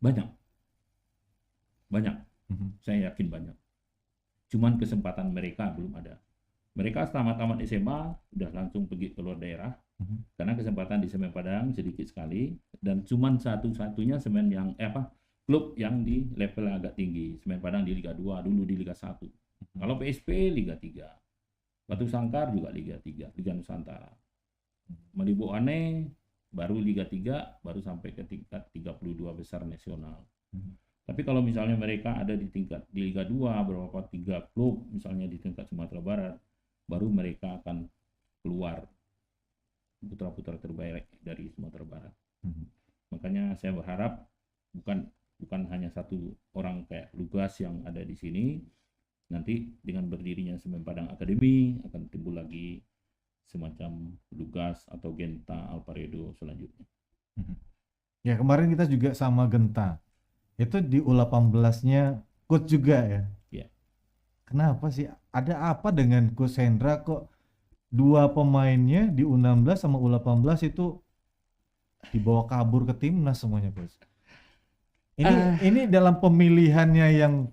Banyak. Saya yakin banyak. Cuman kesempatan mereka belum ada. Mereka tamat SMA udah langsung pergi keluar daerah, karena kesempatan di Semen Padang sedikit sekali, dan cuman satu-satunya semen yang klub yang di level agak tinggi. Semen Padang di Liga 2, dulu di Liga 1. Kalau PSP Liga 3. Batu Sangkar juga Liga 3, Liga Nusantara. Malibu Ane baru Liga 3, baru sampai ke tingkat 32 besar nasional. Tapi kalau misalnya mereka ada di Liga 2, beberapa 3 klub misalnya di tingkat Sumatera Barat, baru mereka akan keluar putra-putra terbaik dari Sumatera Barat. Makanya saya berharap bukan hanya satu orang kayak Lugas yang ada di sini, nanti dengan berdirinya Semen Padang Academy akan timbul lagi semacam Lugas atau Genta Alparedo selanjutnya. Ya, kemarin kita juga sama Genta. Itu di U18-nya Coach juga ya? Iya. Kenapa sih? Ada apa dengan Coach Hendra kok dua pemainnya di U16 sama U18 itu dibawa kabur ke timnas semuanya, Coach? Ini dalam pemilihannya yang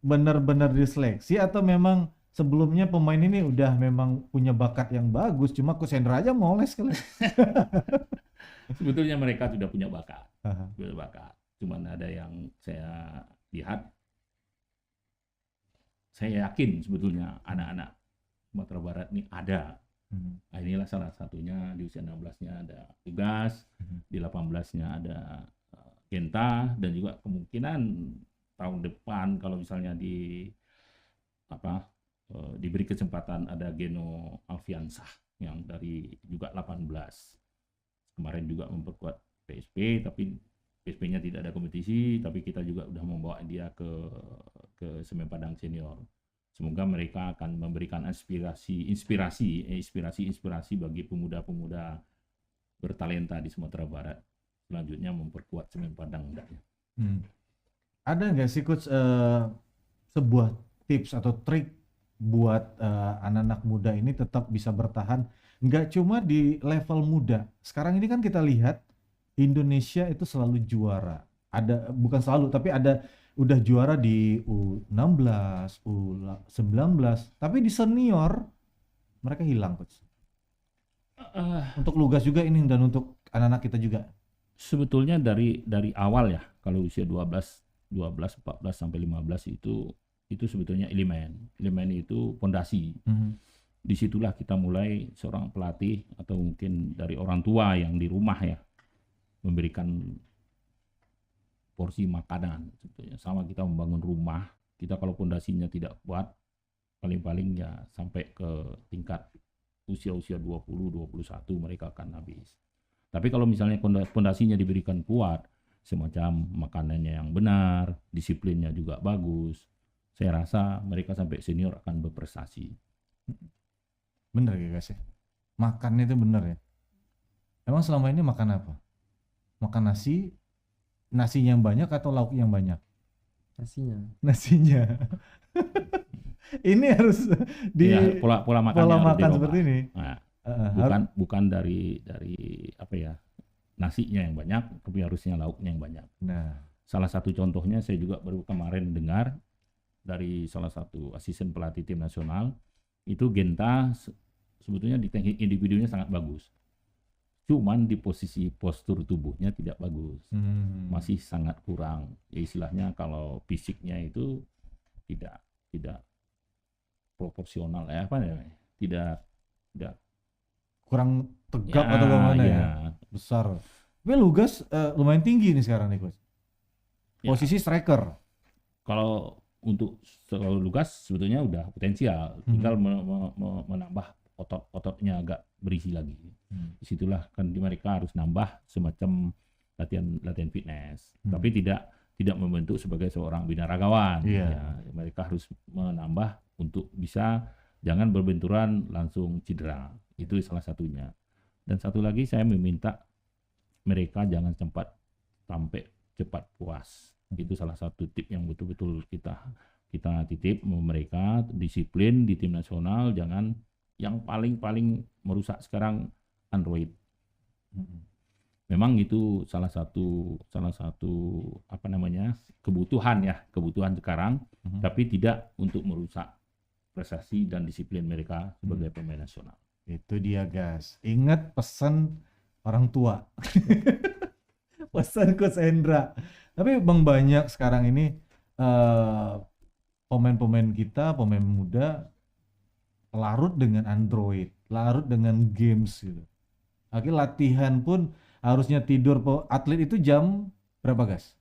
benar-benar diseleksi, atau memang sebelumnya pemain ini udah memang punya bakat yang bagus, cuma Coach Hendra aja moles kali? Sebetulnya mereka sudah punya bakat. Cuman ada yang saya lihat, saya yakin sebetulnya anak-anak Sumatera Barat ini ada. Nah, inilah salah satunya. Di usia 16-nya ada Lugas, di 18-nya ada Genta, dan juga kemungkinan tahun depan kalau misalnya diberi kesempatan ada Geno Alfiansah yang dari juga 18. Kemarin juga memperkuat PSP, tapi PSP-nya tidak ada kompetisi, tapi kita juga udah membawa dia ke Semen Padang Senior. Semoga mereka akan memberikan inspirasi bagi pemuda-pemuda bertalenta di Sumatera Barat. Selanjutnya memperkuat Semen Padang. Ada nggak sih Coach sebuah tips atau trik buat anak-anak muda ini tetap bisa bertahan, nggak cuma di level muda. Sekarang ini kan kita lihat Indonesia itu selalu juara. Bukan selalu, tapi ada udah juara di U16, U19, tapi di senior mereka hilang coach. Untuk Lugas juga ini dan untuk anak-anak kita juga. Sebetulnya dari awal ya, kalau usia 12, 14 sampai 15 itu sebetulnya elemen itu fondasi. Disitulah kita mulai seorang pelatih atau mungkin dari orang tua yang di rumah ya memberikan porsi makanan sebetulnya. Sama kita membangun rumah, kita kalau fondasinya tidak kuat paling-paling ya sampai ke tingkat usia 20, 21 mereka akan habis. Tapi kalau misalnya fondasinya diberikan kuat, semacam makanannya yang benar, disiplinnya juga bagus, saya rasa mereka sampai senior akan berprestasi. Bener ya guys ya? Makannya itu bener ya? Emang selama ini makan apa? Makan nasinya yang banyak atau lauk yang banyak? Nasinya. Ini harus di Ya, pola makannya pola harus makan dirubah. seperti ini. Nah, bukan dari apa ya, nasinya yang banyak, tapi harusnya lauknya yang banyak. Nah, Salah satu contohnya saya juga baru kemarin dengar dari salah satu asisten pelatih tim nasional, itu Genta sebetulnya di teknik individunya sangat bagus. Cuman di posisi postur tubuhnya tidak bagus. Masih sangat kurang. Ya istilahnya kalau fisiknya itu tidak proporsional ya apa namanya? Tidak kurang tegap ya, atau bagaimana ya? ya. Besar. Tapi Lugas lumayan tinggi nih sekarang nih coach. Ya. Posisi striker. Kalau untuk Lukas sebetulnya udah potensial, tinggal menambah otot-ototnya agak berisi lagi. Disitulah kan mereka harus nambah semacam latihan fitness, tapi tidak membentuk sebagai seorang binaragawan. Ya, mereka harus menambah untuk bisa jangan berbenturan langsung cedera. Itu salah satunya. Dan satu lagi saya meminta mereka jangan sampai cepat puas. Itu salah satu tip yang betul-betul kita titip mereka, disiplin di tim nasional, jangan yang paling merusak sekarang Android. Memang itu salah satu apa namanya kebutuhan sekarang, tapi tidak untuk merusak prestasi dan disiplin mereka sebagai pemain nasional. Itu dia guys. Ingat pesan orang tua. Pesan Coach Hendra. Tapi Bang banyak sekarang ini pemain-pemain kita, pemain muda larut dengan Android, larut dengan games gitu. Akhirnya latihan pun harusnya tidur atlet itu jam berapa guys?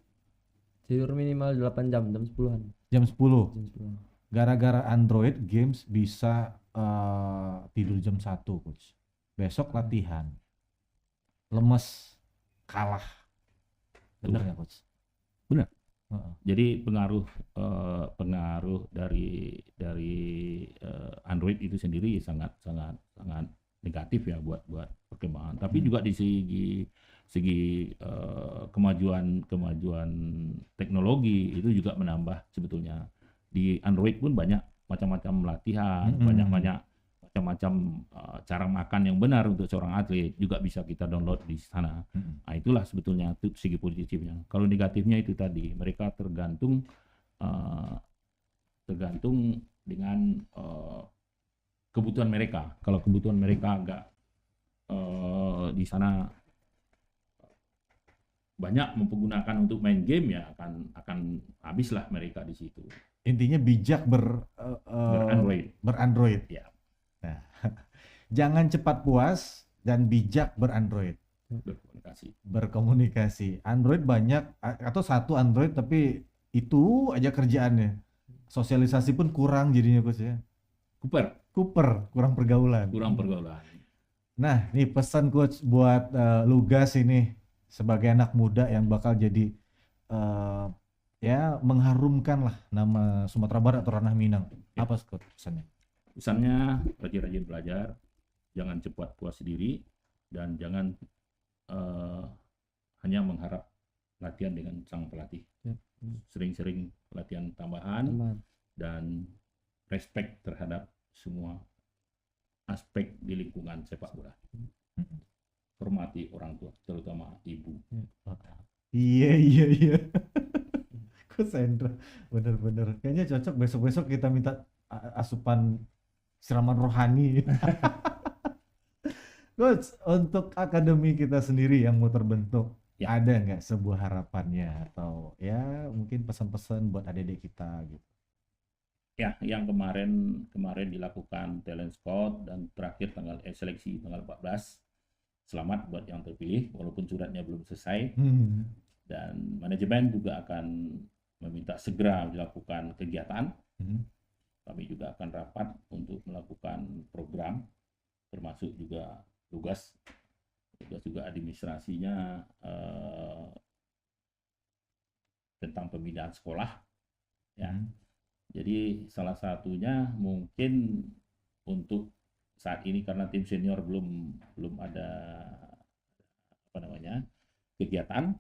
Tidur minimal 8 jam, jam 10-an. Jam 10. Jam 10. Gara-gara Android games bisa tidur jam 1 coach. Besok latihan. Lemes, kalah. Bener nggak coach? Benar. Jadi pengaruh dari Android itu sendiri sangat negatif ya buat perkembangan. Tapi juga di segi kemajuan teknologi itu juga menambah sebetulnya. Di Android pun banyak macam-macam latihan, banyak macam-macam cara makan yang benar untuk seorang atlet juga bisa kita download di sana. Nah, itulah sebetulnya segi positifnya. Kalau negatifnya itu tadi mereka tergantung dengan kebutuhan mereka. Kalau kebutuhan mereka agak di sana banyak mempergunakan untuk main game ya akan habislah mereka di situ. Intinya bijak berandroid. Ya. Nah, jangan cepat puas dan bijak berandroid. Berkomunikasi. Android banyak atau satu Android tapi itu aja kerjaannya. Sosialisasi pun kurang jadinya coach ya. Kuper, kurang pergaulan. Nah, nih pesan coach buat Lugas ini sebagai anak muda yang bakal jadi ya mengharumkan lah nama Sumatera Barat atau Ranah Minang. Apa coach pesannya? Pesannya rajin-rajin belajar, jangan cepat puas diri, dan jangan hanya mengharap latihan dengan sang pelatih. Sering-sering latihan tambahan dan respect terhadap semua aspek di lingkungan sepak bola. Hormati orang tua, terutama ibu. Iya. Coach Sandra, bener-bener. Kayaknya cocok besok-besok kita minta asupan siraman rohani. Coach, untuk akademi kita sendiri yang mau terbentuk, Ya. ada nggak sebuah harapannya atau ya mungkin pesan-pesan buat adik-adik kita gitu? Ya, yang kemarin dilakukan talent scout dan terakhir seleksi tanggal 14. Selamat buat yang terpilih, walaupun suratnya belum selesai. Dan manajemen juga akan meminta segera dilakukan kegiatan. Kami juga akan rapat untuk melakukan program, termasuk juga tugas juga administrasinya tentang pembinaan sekolah. Ya. Jadi salah satunya mungkin untuk saat ini karena tim senior belum ada kegiatan,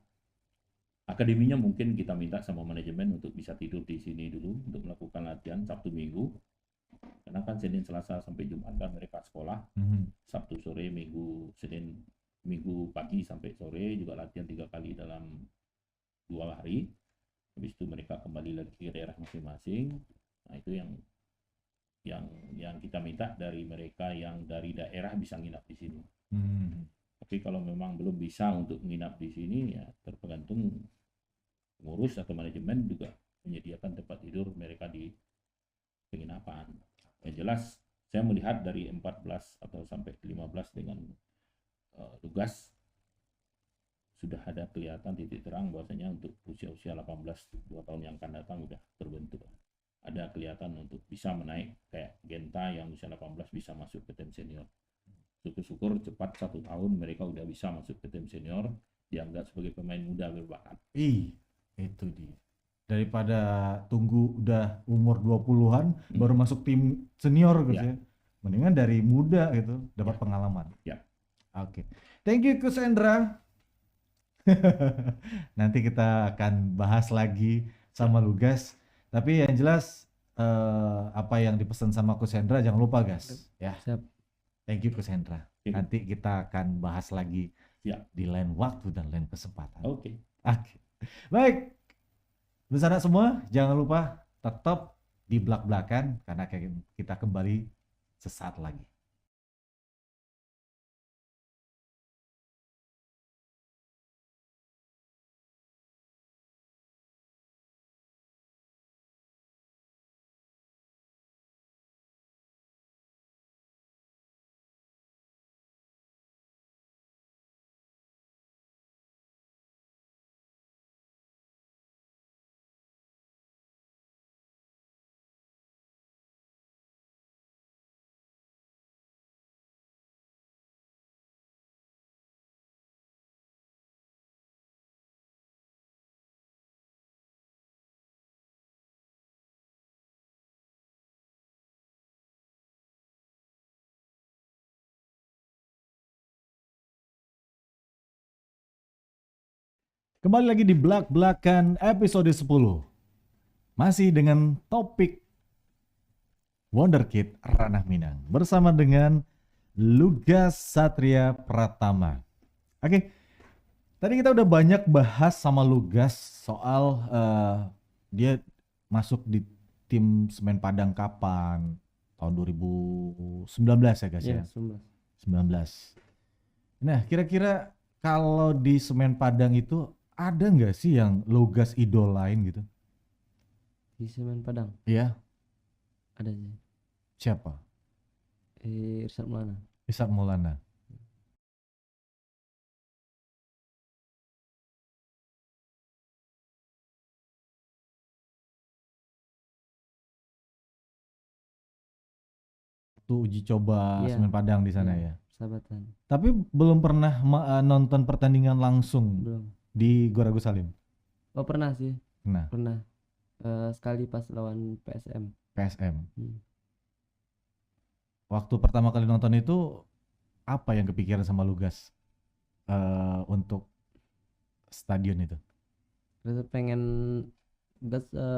akademinya mungkin kita minta sama manajemen untuk bisa tidur di sini dulu untuk melakukan latihan Sabtu Minggu. Karena kan Senin, Selasa sampai Jumat kan mereka sekolah, Sabtu sore, Minggu pagi sampai sore juga latihan 3 kali dalam 2 hari. Habis itu mereka kembali lagi ke daerah masing-masing. Nah itu yang kita minta dari mereka yang dari daerah bisa nginap di sini. Tapi kalau memang belum bisa untuk nginap di sini ya tergantung pengurus atau manajemen juga menyediakan tempat tidur mereka di penginapan. Yang jelas saya melihat dari 14 atau sampai 15 dengan tugas sudah ada kelihatan titik terang bahwasanya untuk usia-usia 18 2 tahun yang akan datang sudah terbentuk. Ada kelihatan untuk bisa menaik kayak Genta yang usia 18 bisa masuk ke tim senior. Syukur-syukur cepat 1 tahun mereka udah bisa masuk ke tim senior, dianggap sebagai pemain muda berbakat. Itu dia. Daripada tunggu udah umur 20-an baru masuk tim senior gitu ya. Mendingan dari muda gitu dapat pengalaman. Ya. Oke. Thank you Coach Hendra. Nanti kita akan bahas lagi sama Lugas. Tapi yang jelas apa yang dipesan sama Coach Hendra jangan lupa guys. Ya. Siap. Thank you Coach Hendra. Nanti kita akan bahas lagi di lain waktu dan lain kesempatan. Oke. Baik. Bersama semua, jangan lupa tetap di belak-belakan karena kita kembali sesaat lagi. Kembali lagi di Belak-Belakan episode 10. Masih dengan topik Wonderkid Ranah Minang bersama dengan Lugas Satria Pratama. Oke, tadi kita udah banyak bahas sama Lugas soal dia masuk di tim Semen Padang kapan? Tahun 2019 ya guys ya? 19. Nah, kira-kira kalau di Semen Padang itu ada nggak sih yang Lugas idolain gitu? Di Semen Padang Iya. ada sih. Siapa? Irsyad Maulana. Irsyad Maulana. Tuh uji coba Iya. Semen Padang di sana Iya. ya. Persahabatan. Tapi belum pernah nonton pertandingan langsung Belum. di Gor Agus Salim. Oh pernah sih. Nah, Pernah. Sekali pas lawan PSM. PSM. Hmm. Waktu pertama kali nonton itu apa yang kepikiran sama Lugas untuk stadion itu? Terus pengen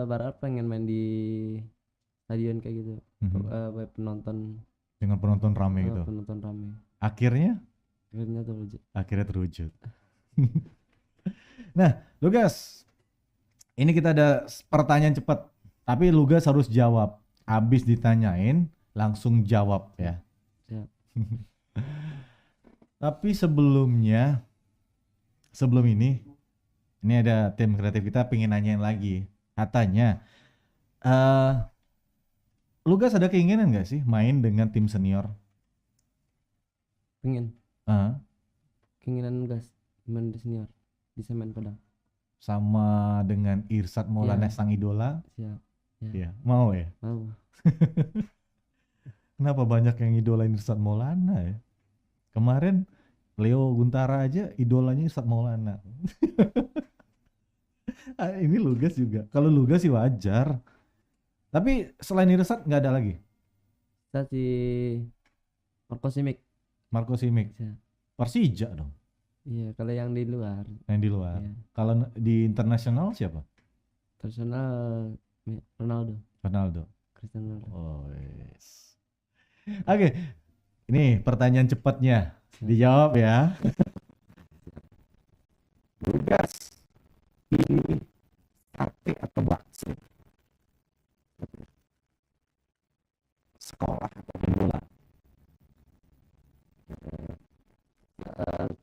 berharap pengen main di stadion kayak gitu. Buat penonton. Dengan penonton rame gitu. Penonton rame. Akhirnya Akhirnya terwujud. terwujud. Nah, Lugas, Ini kita ada pertanyaan cepat, tapi Lugas harus jawab. Habis ditanyain, langsung jawab ya. Siap. Tapi sebelum ini ada tim kreatif kita pengen nanyain lagi. Katanya, Lugas ada keinginan nggak sih main dengan tim senior? Pengen Ah, keinginan gas main di senior di Semen Padang. sama dengan Irsad Maulana Iya. sang idola? Siap. Iya, mau ya? Mau. Kenapa banyak yang idolain Irsad Maulana ya? Kemarin Leo Guntara aja idolanya Irsad Maulana. Ini Lugas juga. Kalau Lugas sih wajar. Tapi selain Irsad nggak ada lagi. Kita si Marco Simic. Marco Simic. Siap. Persija dong Iya, kalau yang di luar. yang di luar. Iya. Kalau di internasional siapa? Personal Ronaldo, Ronaldo. Cristiano Ronaldo. Oh, yes. Oke. Ini pertanyaan cepatnya. Dijawab ya. Lugas pilih sate atau bakso? Sekolah atau bola?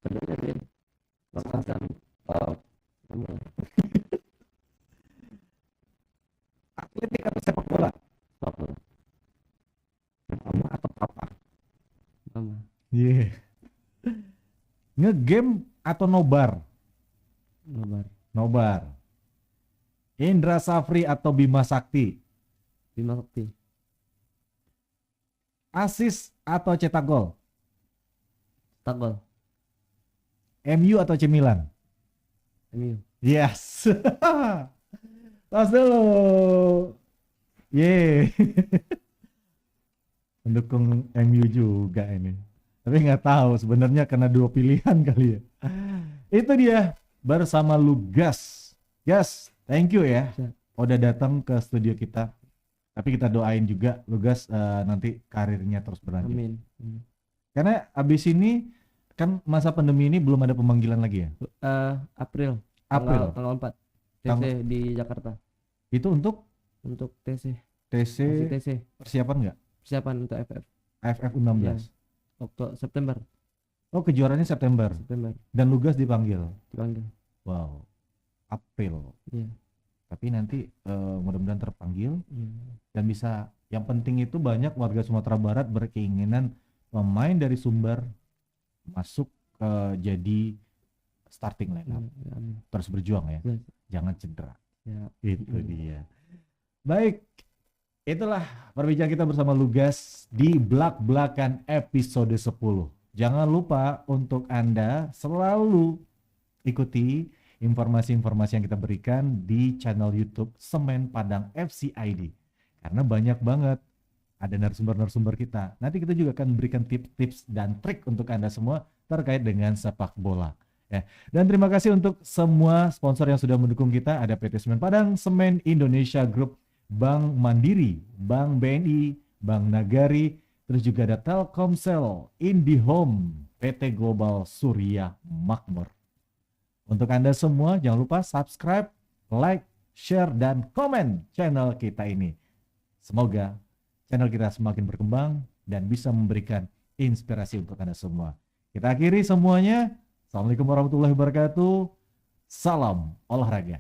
Sebenarnya Makassar. Sama Atletik atau sepak bola? apa? Mama atau papa? Mama. Iya. Ngegame atau nobar? Nobar. Nobar. Indra Safri atau Bima Sakti? Bima Sakti. Asis atau cetak gol? Tagol. MU atau AC Milan? MU. Yes. Tos dulu. Ye. Pendukung MU juga ini. Tapi nggak tahu sebenarnya karena dua pilihan kali ya. Itu dia bersama Lugas. Yes, thank you ya. Siap. Udah datang ke studio kita. Tapi kita doain juga Lugas nanti karirnya terus berlanjut. Amin. Karena abis ini kan masa pandemi ini belum ada pemanggilan lagi ya. April. April. Tanggal 4. TC Tang- di Jakarta. Itu untuk Untuk TC. TC Masih TC. persiapan nggak? Persiapan untuk FF. AFF U16. Oktober September. Oh, kejuaraannya September September dan Lugas dipanggil. dipanggil. Wow. April. Iya. Tapi nanti mudah-mudahan terpanggil Iya. dan bisa, yang penting itu banyak warga Sumatera Barat berkeinginan pemain dari Sumber masuk jadi starting lineup. Iya, amin. Terus berjuang ya. Iya. Jangan cedera. Ya. Itu dia. Baik. Itulah perbincangan kita bersama Lugas di Blak-Blakan episode 10. Jangan lupa untuk Anda selalu ikuti informasi-informasi yang kita berikan di channel YouTube Semen Padang FC ID. Karena banyak banget ada narasumber-narasumber kita. Nanti kita juga akan berikan tips-tips dan trik untuk Anda semua terkait dengan sepak bola. Ya. Dan terima kasih untuk semua sponsor yang sudah mendukung kita. Ada PT Semen Padang, Semen Indonesia Group, Bank Mandiri, Bank BNI, Bank Nagari, terus juga ada Telkomsel, IndiHome, PT Global Surya Makmur. Untuk Anda semua jangan lupa subscribe, like, share, dan komen channel kita ini. Semoga channel kita semakin berkembang dan bisa memberikan inspirasi untuk Anda semua. Kita akhiri semuanya. Assalamualaikum warahmatullahi wabarakatuh. Salam olahraga.